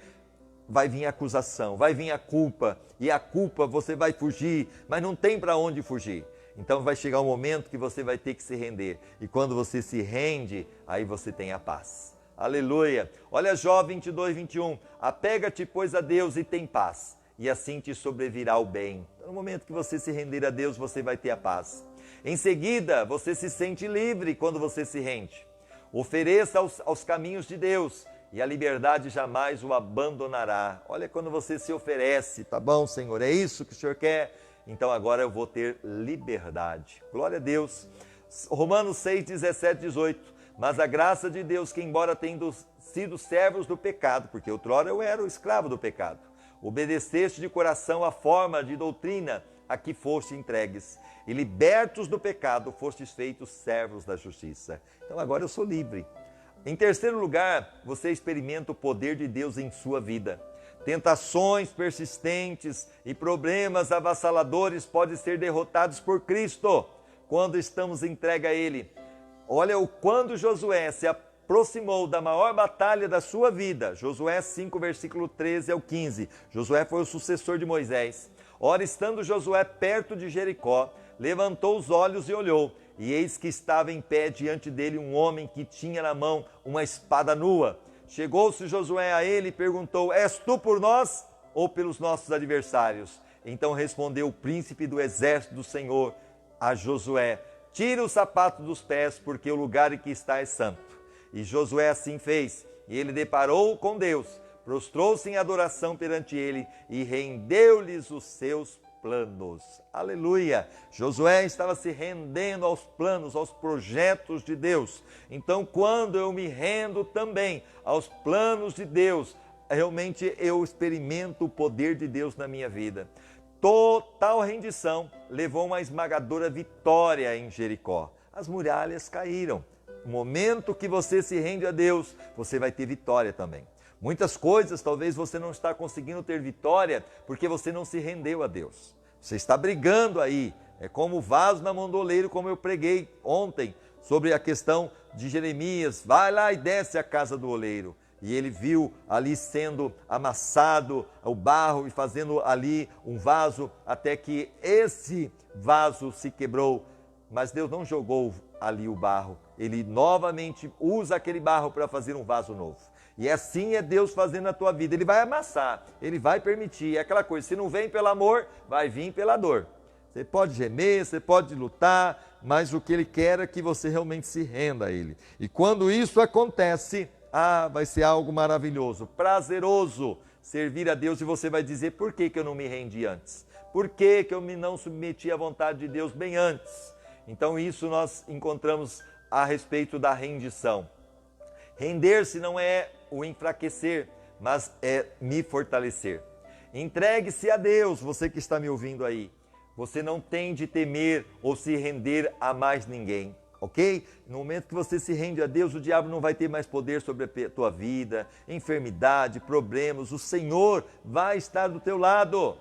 vai vir a acusação, vai vir a culpa, e a culpa você vai fugir, mas não tem para onde fugir. Então vai chegar um momento que você vai ter que se render, e quando você se rende, aí você tem a paz. Aleluia! Olha Jó 22, 21, apega-te, pois, a Deus e tem paz, e assim te sobrevirá o bem. Então, no momento que você se render a Deus, você vai ter a paz. Em seguida, você se sente livre quando você se rende. Ofereça aos caminhos de Deus e a liberdade jamais o abandonará. Olha, quando você se oferece, tá bom, Senhor, é isso que o Senhor quer? Então agora eu vou ter liberdade. Glória a Deus. Romanos 6, 17, 18. Mas a graça de Deus, que embora tendo sido servos do pecado, porque outrora eu era o escravo do pecado, obedeceste de coração a forma de doutrina a que foste entregues, e libertos do pecado, fostes feitos servos da justiça. Então agora eu sou livre. Em terceiro lugar, você experimenta o poder de Deus em sua vida. Tentações persistentes e problemas avassaladores podem ser derrotados por Cristo quando estamos entregues a Ele. Olha o quando Josué se aproximou da maior batalha da sua vida. Josué 5, versículo 13 ao 15. Josué foi o sucessor de Moisés. Ora, estando Josué perto de Jericó, levantou os olhos e olhou, e eis que estava em pé diante dele um homem que tinha na mão uma espada nua. Chegou-se Josué a ele e perguntou: és tu por nós ou pelos nossos adversários? Então respondeu o príncipe do exército do Senhor a Josué: tira o sapato dos pés, porque o lugar em que está é santo. E Josué assim fez, e ele deparou com Deus, prostrou-se em adoração perante ele e rendeu-lhes os seus planos. Aleluia! Josué estava se rendendo aos planos, aos projetos de Deus. Então, quando eu me rendo também aos planos de Deus, realmente eu experimento o poder de Deus na minha vida. Total rendição levou uma esmagadora vitória em Jericó. As muralhas caíram. No momento que você se rende a Deus, você vai ter vitória também. Muitas coisas talvez você não está conseguindo ter vitória porque você não se rendeu a Deus. Você está brigando aí, é como o vaso na mão do oleiro, como eu preguei ontem sobre a questão de Jeremias. Vai lá e desce à casa do oleiro. E ele viu ali sendo amassado o barro e fazendo ali um vaso, até que esse vaso se quebrou. Mas Deus não jogou ali o barro, ele novamente usa aquele barro para fazer um vaso novo. E assim é Deus fazendo na tua vida, ele vai amassar, ele vai permitir, é aquela coisa, se não vem pelo amor, vai vir pela dor. Você pode gemer, você pode lutar, mas o que ele quer é que você realmente se renda a ele. E quando isso acontece, vai ser algo maravilhoso, prazeroso servir a Deus, e você vai dizer, por que eu não me rendi antes? Por que eu não submeti à vontade de Deus bem antes? Então isso nós encontramos a respeito da rendição. Render-se não é o enfraquecer, mas é me fortalecer. Entregue-se a Deus, você que está me ouvindo aí. Você não tem de temer ou se render a mais ninguém, ok? No momento que você se rende a Deus, o diabo não vai ter mais poder sobre a tua vida, enfermidade, problemas. O Senhor vai estar do teu lado.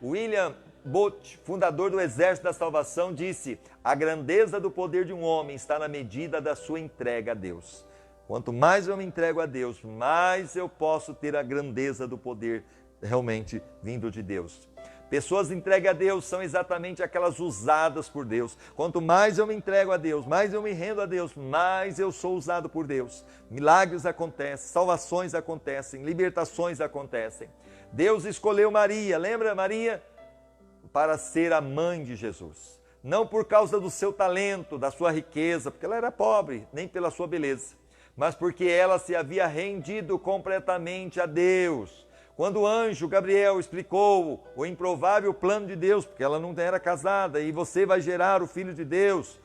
William Booth, fundador do Exército da Salvação, disse: a grandeza do poder de um homem está na medida da sua entrega a Deus. Quanto mais eu me entrego a Deus, mais eu posso ter a grandeza do poder realmente vindo de Deus. Pessoas entregues a Deus são exatamente aquelas usadas por Deus. Quanto mais eu me entrego a Deus, mais eu me rendo a Deus, mais eu sou usado por Deus. Milagres acontecem, salvações acontecem, libertações acontecem. Deus escolheu Maria, lembra Maria? Para ser a mãe de Jesus. Não por causa do seu talento, da sua riqueza, porque ela era pobre, nem pela sua beleza, mas porque ela se havia rendido completamente a Deus. Quando o anjo Gabriel explicou o improvável plano de Deus, porque ela não era casada, e você vai gerar o Filho de Deus,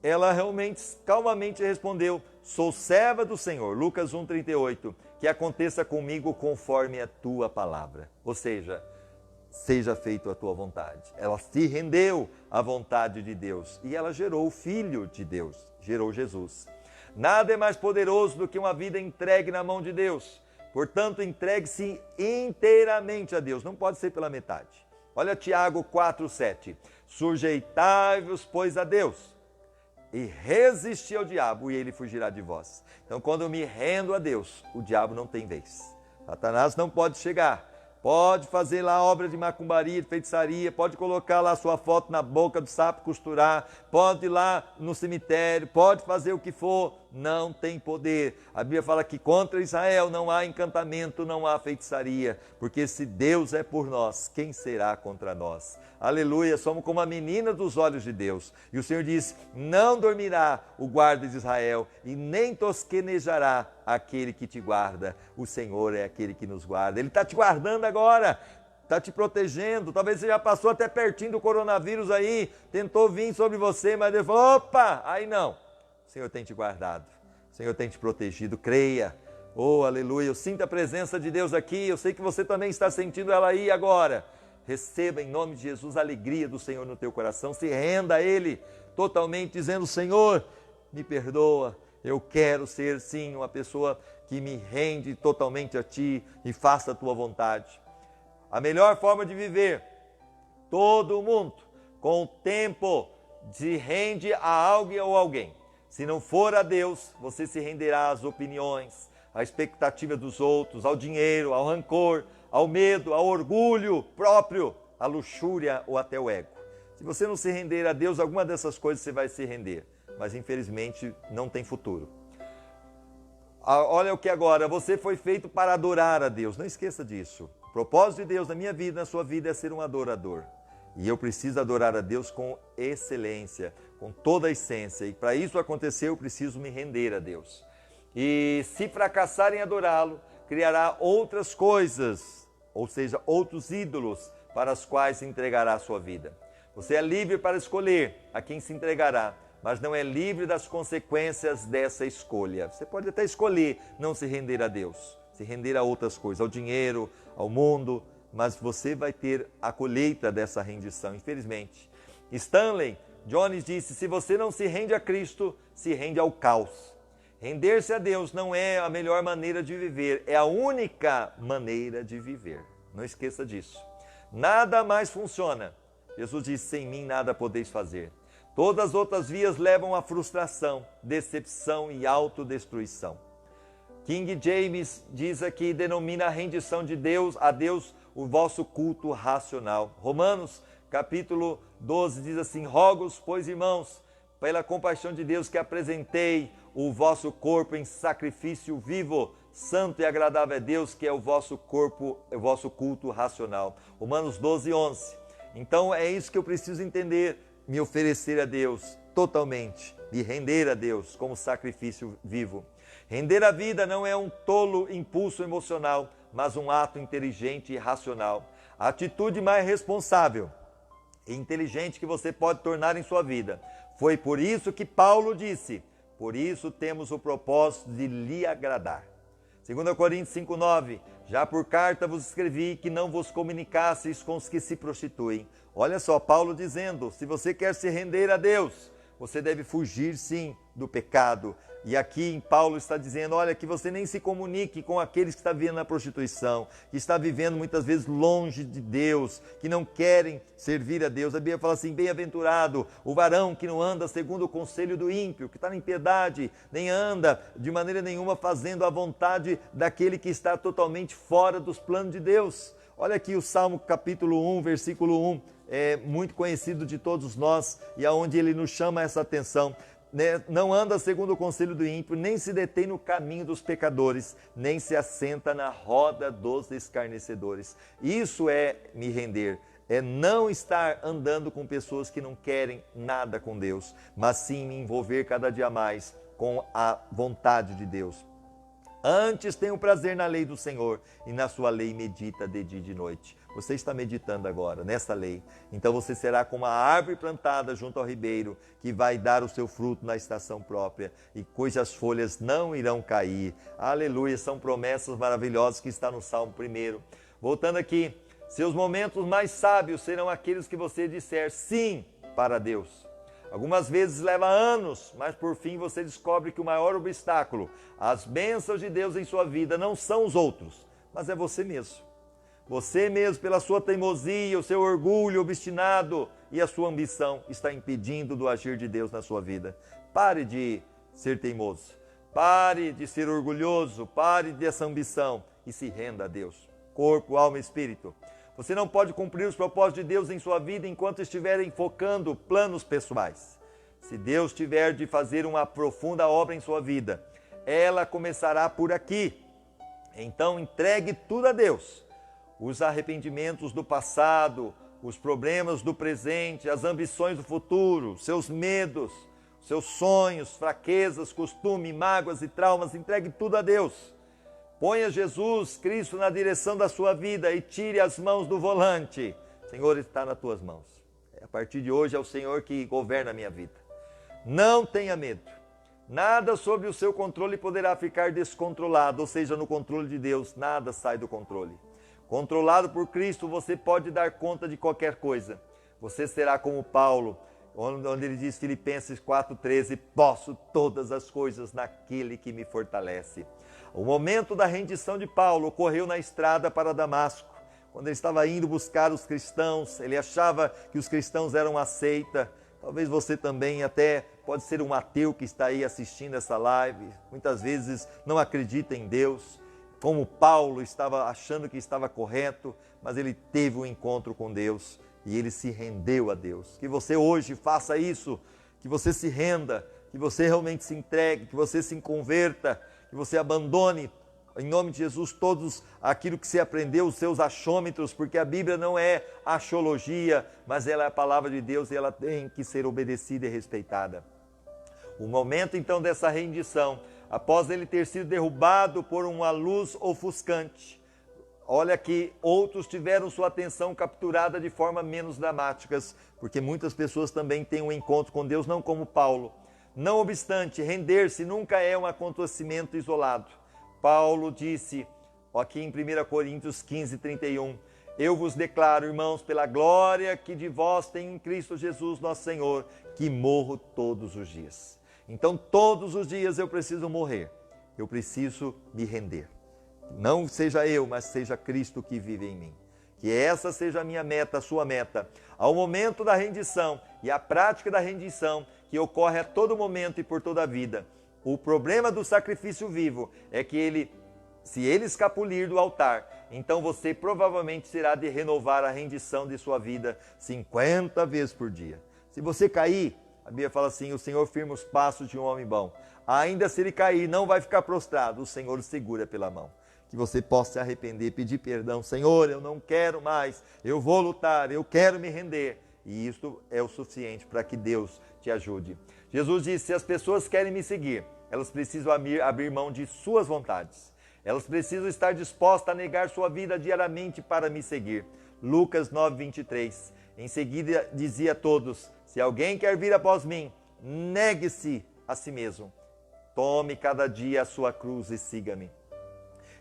ela realmente calmamente respondeu: sou serva do Senhor, Lucas 1,38, que aconteça comigo conforme a tua palavra. Ou seja, seja feita a tua vontade. Ela se rendeu à vontade de Deus e ela gerou o Filho de Deus, gerou Jesus. Nada é mais poderoso do que uma vida entregue na mão de Deus. Portanto, entregue-se inteiramente a Deus, não pode ser pela metade. Olha Tiago 4,7. Sujeitai-vos, pois, a Deus, e resisti ao diabo, e ele fugirá de vós. Então, quando eu me rendo a Deus, o diabo não tem vez. Satanás não pode chegar. Pode fazer lá obra de macumbaria, de feitiçaria, pode colocar lá sua foto na boca do sapo, costurar, pode ir lá no cemitério, pode fazer o que for, não tem poder. A Bíblia fala que contra Israel não há encantamento, não há feitiçaria, porque se Deus é por nós, quem será contra nós? Aleluia, somos como a menina dos olhos de Deus. E o Senhor diz: não dormirá o guarda de Israel e nem tosquenejará aquele que te guarda. O Senhor é aquele que nos guarda. Ele está te guardando agora, está te protegendo. Talvez você já passou até pertinho do coronavírus aí, tentou vir sobre você, mas Deus falou: opa, aí não. O Senhor tem te guardado, o Senhor tem te protegido, creia. Oh, aleluia, eu sinto a presença de Deus aqui, eu sei que você também está sentindo ela aí agora. Receba em nome de Jesus a alegria do Senhor no teu coração, se renda a Ele totalmente, dizendo: Senhor, me perdoa, eu quero ser sim uma pessoa que me rende totalmente a Ti e faça a Tua vontade. A melhor forma de viver, todo mundo com o tempo se rende a algo ou alguém. Se não for a Deus, você se renderá às opiniões, à expectativa dos outros, ao dinheiro, ao rancor, ao medo, ao orgulho próprio, à luxúria ou até o ego. Se você não se render a Deus, alguma dessas coisas você vai se render, mas infelizmente não tem futuro. Olha o que agora, você foi feito para adorar a Deus, não esqueça disso. O propósito de Deus na minha vida, na sua vida, é ser um adorador. E eu preciso adorar a Deus com excelência, com toda a essência. E para isso acontecer, eu preciso me render a Deus. E se fracassar em adorá-lo, criará outras coisas, ou seja, outros ídolos para os quais se entregará a sua vida. Você é livre para escolher a quem se entregará, mas não é livre das consequências dessa escolha. Você pode até escolher não se render a Deus, se render a outras coisas, ao dinheiro, ao mundo, mas você vai ter a colheita dessa rendição, infelizmente. Stanley Jones disse: se você não se rende a Cristo, se rende ao caos. Render-se a Deus não é a melhor maneira de viver, é a única maneira de viver. Não esqueça disso. Nada mais funciona. Jesus disse, sem mim nada podeis fazer. Todas as outras vias levam à frustração, decepção e autodestruição. King James diz aqui, denomina a rendição de Deus, a Deus, o vosso culto racional. Romanos, capítulo 12, diz assim, rogo-os, pois, irmãos, pela compaixão de Deus, que apresentei o vosso corpo em sacrifício vivo, santo e agradável a Deus, que é o vosso corpo, o vosso culto racional. Romanos 12, 11. Então é isso que eu preciso entender, me oferecer a Deus totalmente, me render a Deus como sacrifício vivo. Render a vida não é um tolo impulso emocional, mas um ato inteligente e racional. A atitude mais responsável e inteligente que você pode tornar em sua vida. Foi por isso que Paulo disse, por isso temos o propósito de lhe agradar. 2 Coríntios 5,9, já por carta vos escrevi que não vos comunicasseis com os que se prostituem. Olha só, Paulo dizendo, se você quer se render a Deus, você deve fugir sim do pecado. E aqui em Paulo está dizendo, olha, que você nem se comunique com aqueles que estão vivendo na prostituição, que estão vivendo muitas vezes longe de Deus, que não querem servir a Deus. A Bíblia fala assim, bem-aventurado o varão que não anda segundo o conselho do ímpio, que está na impiedade, nem anda de maneira nenhuma fazendo a vontade daquele que está totalmente fora dos planos de Deus. Olha aqui o Salmo capítulo 1, versículo 1, é muito conhecido de todos nós e aonde ele nos chama essa atenção. Não anda segundo o conselho do ímpio, nem se detém no caminho dos pecadores, nem se assenta na roda dos escarnecedores. Isso é me render, é não estar andando com pessoas que não querem nada com Deus, mas sim me envolver cada dia mais com a vontade de Deus. Antes tenho prazer na lei do Senhor e na sua lei medita de dia e de noite. Você está meditando agora nessa lei. Então você será como uma árvore plantada junto ao ribeiro, que vai dar o seu fruto na estação própria e cujas folhas não irão cair. Aleluia, são promessas maravilhosas que está no Salmo 1. Voltando aqui, seus momentos mais sábios serão aqueles que você disser sim para Deus. Algumas vezes leva anos, mas por fim você descobre que o maior obstáculo, as bênçãos de Deus em sua vida não são os outros, mas é você mesmo. Você mesmo, pela sua teimosia, o seu orgulho obstinado e a sua ambição, está impedindo do agir de Deus na sua vida. Pare de ser teimoso, pare de ser orgulhoso, pare dessa ambição e se renda a Deus. Corpo, alma e espírito. Você não pode cumprir os propósitos de Deus em sua vida enquanto estiverem focando planos pessoais. Se Deus tiver de fazer uma profunda obra em sua vida, ela começará por aqui. Então entregue tudo a Deus. Os arrependimentos do passado, os problemas do presente, as ambições do futuro, seus medos, seus sonhos, fraquezas, costumes, mágoas e traumas, entregue tudo a Deus. Ponha Jesus Cristo na direção da sua vida e tire as mãos do volante. Senhor, está nas tuas mãos. A partir de hoje é o Senhor que governa a minha vida. Não tenha medo. Nada sobre o seu controle poderá ficar descontrolado, ou seja, no controle de Deus, nada sai do controle. Controlado por Cristo, você pode dar conta de qualquer coisa. Você será como Paulo, onde ele diz, Filipenses 4,13, posso todas as coisas naquele que me fortalece. O momento da rendição de Paulo ocorreu na estrada para Damasco, quando ele estava indo buscar os cristãos, ele achava que os cristãos eram uma seita. Talvez você também até pode ser um ateu que está aí assistindo essa live, muitas vezes não acredita em Deus, como Paulo estava achando que estava correto, mas ele teve um encontro com Deus e ele se rendeu a Deus. Que você hoje faça isso, que você se renda, que você realmente se entregue, que você se converta, que você abandone, em nome de Jesus, todos aquilo que você aprendeu, os seus achômetros, porque a Bíblia não é axiologia, mas ela é a palavra de Deus e ela tem que ser obedecida e respeitada. O momento então dessa rendição, após ele ter sido derrubado por uma luz ofuscante, olha que outros tiveram sua atenção capturada de forma menos dramáticas, porque muitas pessoas também têm um encontro com Deus, não como Paulo. Não obstante, render-se nunca é um acontecimento isolado. Paulo disse, aqui em 1 Coríntios 15, 31, eu vos declaro, irmãos, pela glória que de vós tenho em Cristo Jesus, nosso Senhor, que morro todos os dias. Então todos os dias eu preciso morrer, eu preciso me render. Não seja eu, mas seja Cristo que vive em mim. Que essa seja a minha meta, a sua meta. Ao momento da rendição e a prática da rendição, que ocorre a todo momento e por toda a vida. O problema do sacrifício vivo é que se ele escapulir do altar, então você provavelmente terá de renovar a rendição de sua vida 50 vezes por dia. Se você cair, a Bíblia fala assim, o Senhor firma os passos de um homem bom. Ainda se ele cair, não vai ficar prostrado, o Senhor o segura pela mão. Que você possa se arrepender, pedir perdão. Senhor, eu não quero mais, eu vou lutar, eu quero me render. E isso é o suficiente para que Deus te ajude. Jesus disse, se as pessoas querem me seguir, elas precisam abrir mão de suas vontades. Elas precisam estar dispostas a negar sua vida diariamente para me seguir. Lucas 9:23. Em seguida dizia a todos, se alguém quer vir após mim, negue-se a si mesmo. Tome cada dia a sua cruz e siga-me.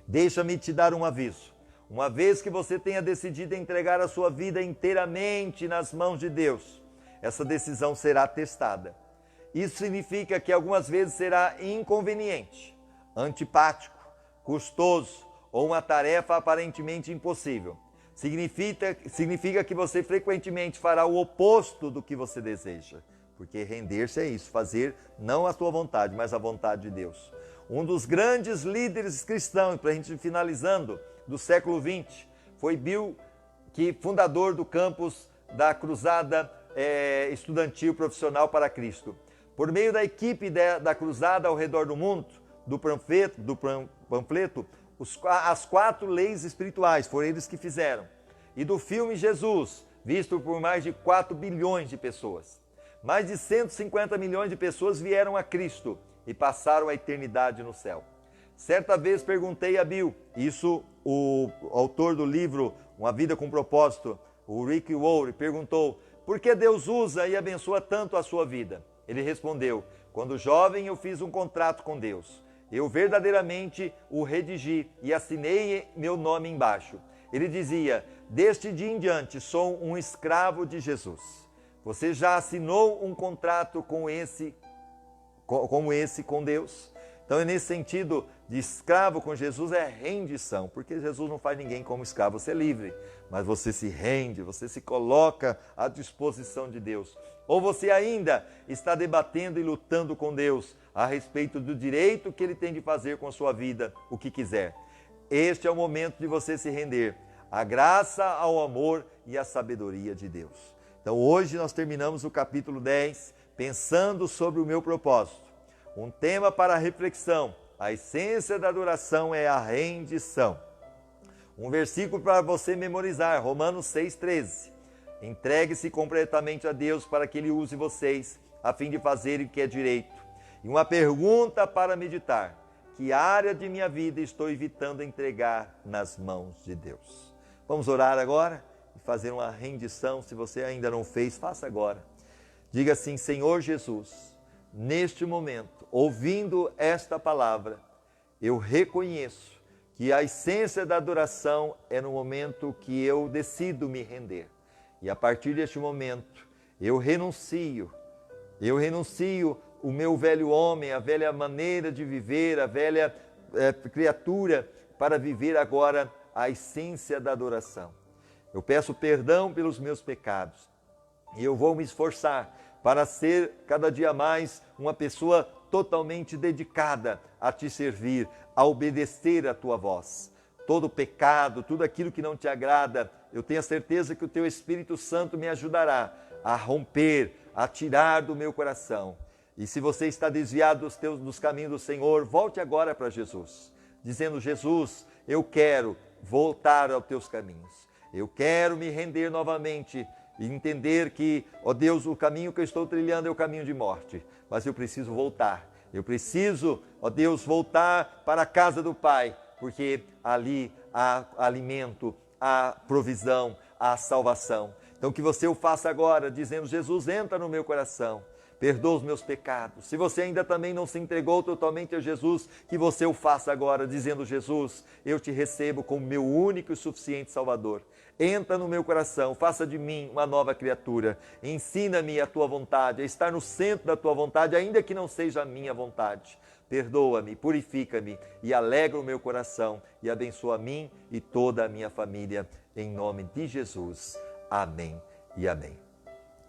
Deixa-me te dar um aviso. Uma vez que você tenha decidido entregar a sua vida inteiramente nas mãos de Deus, essa decisão será testada. Isso significa que algumas vezes será inconveniente, antipático, custoso ou uma tarefa aparentemente impossível. Significa que você frequentemente fará o oposto do que você deseja. Porque render-se é isso, fazer não a sua vontade, mas a vontade de Deus. Um dos grandes líderes cristãos, para a gente ir finalizando, do século XX, foi Bill, fundador do campus da Cruzada Estudantil Profissional para Cristo. Por meio da equipe da Cruzada ao redor do mundo, do panfleto, as 4 leis espirituais, foram eles que fizeram. E do filme Jesus, visto por mais de 4 bilhões de pessoas. Mais de 150 milhões de pessoas vieram a Cristo e passaram a eternidade no céu. Certa vez perguntei a Bill, isso o autor do livro Uma Vida com Propósito, o Rick Warren, perguntou, por que Deus usa e abençoa tanto a sua vida? Ele respondeu, quando jovem eu fiz um contrato com Deus. Eu verdadeiramente o redigi e assinei meu nome embaixo. Ele dizia, deste dia em diante sou um escravo de Jesus. Você já assinou um contrato como esse com Deus? Então, nesse sentido de escravo com Jesus é rendição, porque Jesus não faz ninguém como escravo, você é livre, mas você se rende, você se coloca à disposição de Deus. Ou você ainda está debatendo e lutando com Deus a respeito do direito que Ele tem de fazer com a sua vida, o que quiser. Este é o momento de você se render à graça, ao amor e à sabedoria de Deus. Então hoje nós terminamos o capítulo 10, pensando sobre o meu propósito. Um tema para reflexão, a essência da adoração é a rendição. Um versículo para você memorizar, Romanos 6,13. Entregue-se completamente a Deus para que Ele use vocês, a fim de fazerem o que é direito. E uma pergunta para meditar, que área de minha vida estou evitando entregar nas mãos de Deus? Vamos orar agora e fazer uma rendição. Se você ainda não fez, faça agora. Diga assim, Senhor Jesus, neste momento, ouvindo esta palavra, eu reconheço que a essência da adoração é no momento que eu decido me render. E a partir deste momento, eu renuncio o meu velho homem, a velha maneira de viver, a velha criatura, para viver agora a essência da adoração. Eu peço perdão pelos meus pecados e eu vou me esforçar para ser cada dia mais uma pessoa totalmente dedicada a te servir, a obedecer a tua voz. Todo pecado, tudo aquilo que não te agrada, eu tenho a certeza que o teu Espírito Santo me ajudará a romper, a tirar do meu coração. E se você está desviado dos caminhos do Senhor, volte agora para Jesus, dizendo, Jesus, eu quero voltar aos teus caminhos. Eu quero me render novamente e entender que, ó Deus, o caminho que eu estou trilhando é o caminho de morte. Mas eu preciso voltar. Eu preciso, ó Deus, voltar para a casa do Pai, porque ali há alimento, há provisão, há salvação. Então que você o faça agora, dizendo, Jesus, entra no meu coração. perdoa os meus pecados. Se você ainda também não se entregou totalmente a Jesus, que você o faça agora, dizendo: Jesus, eu te recebo como meu único e suficiente Salvador. Entra no meu coração, faça de mim uma nova criatura. Ensina-me a tua vontade, a estar no centro da tua vontade, ainda que não seja a minha vontade. Perdoa-me, purifica-me e alegra o meu coração e abençoa a mim e toda a minha família, em nome de Jesus. Amém e amém.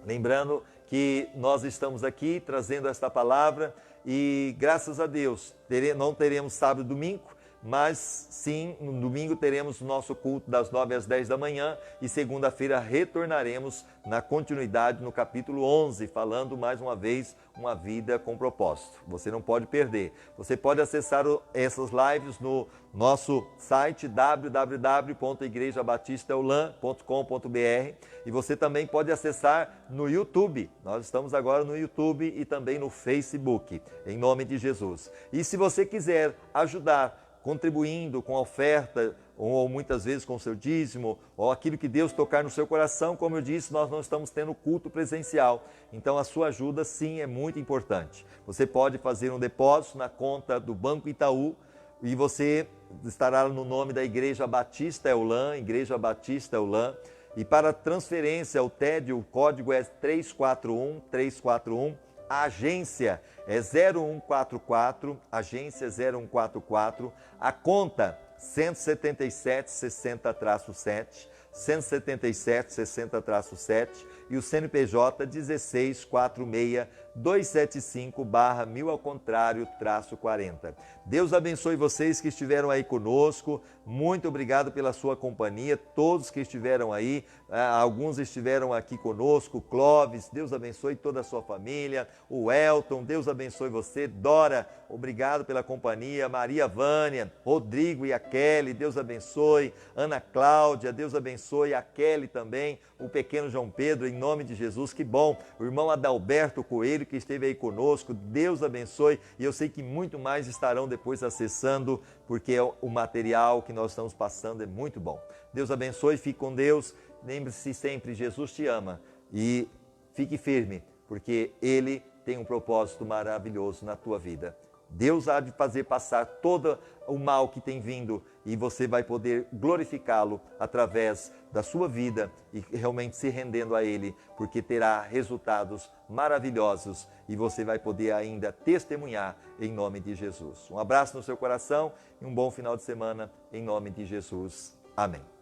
Lembrando que nós estamos aqui trazendo esta palavra e, graças a Deus, não teremos sábado e domingo, mas sim, no domingo teremos o nosso culto das 9 às 10 da manhã e segunda-feira retornaremos na continuidade no capítulo 11, falando mais uma vez uma vida com propósito. Você não pode perder. Você pode acessar essas lives no nosso site www.igrejabatistaeulan.com.br e você também pode acessar no YouTube. Nós estamos agora no YouTube e também no Facebook, em nome de Jesus. E se você quiser ajudar, contribuindo com a oferta, ou muitas vezes com o seu dízimo, ou aquilo que Deus tocar no seu coração, como eu disse, nós não estamos tendo culto presencial. Então a sua ajuda sim é muito importante. Você pode fazer um depósito na conta do Banco Itaú e você estará no nome da Igreja Batista Eulan, Igreja Batista Eulan. E para transferência, o TED, o código é 341341. A agência é 0144, agência 0144, a conta 17760-7, 17760-7 e o CNPJ 1646-275/1000 ao contrário, -40. Deus abençoe vocês que estiveram aí conosco, muito obrigado pela sua companhia, todos que estiveram aí, alguns estiveram aqui conosco, Clóvis, Deus abençoe toda a sua família, o Elton, Deus abençoe você, Dora, obrigado pela companhia, Maria Vânia, Rodrigo e a Kelly, Deus abençoe, Ana Cláudia, Deus abençoe, a Kelly também, o pequeno João Pedro, em nome de Jesus, que bom, o irmão Adalberto Coelho que esteve aí conosco, Deus abençoe, e eu sei que muito mais estarão depois acessando, porque o material que nós estamos passando é muito bom. Deus abençoe, fique com Deus, lembre-se sempre, Jesus te ama e fique firme, porque Ele tem um propósito maravilhoso na tua vida. Deus há de fazer passar todo o mal que tem vindo e você vai poder glorificá-lo através da sua vida e realmente se rendendo a Ele, porque terá resultados maravilhosos e você vai poder ainda testemunhar em nome de Jesus. Um abraço no seu coração e um bom final de semana em nome de Jesus. Amém.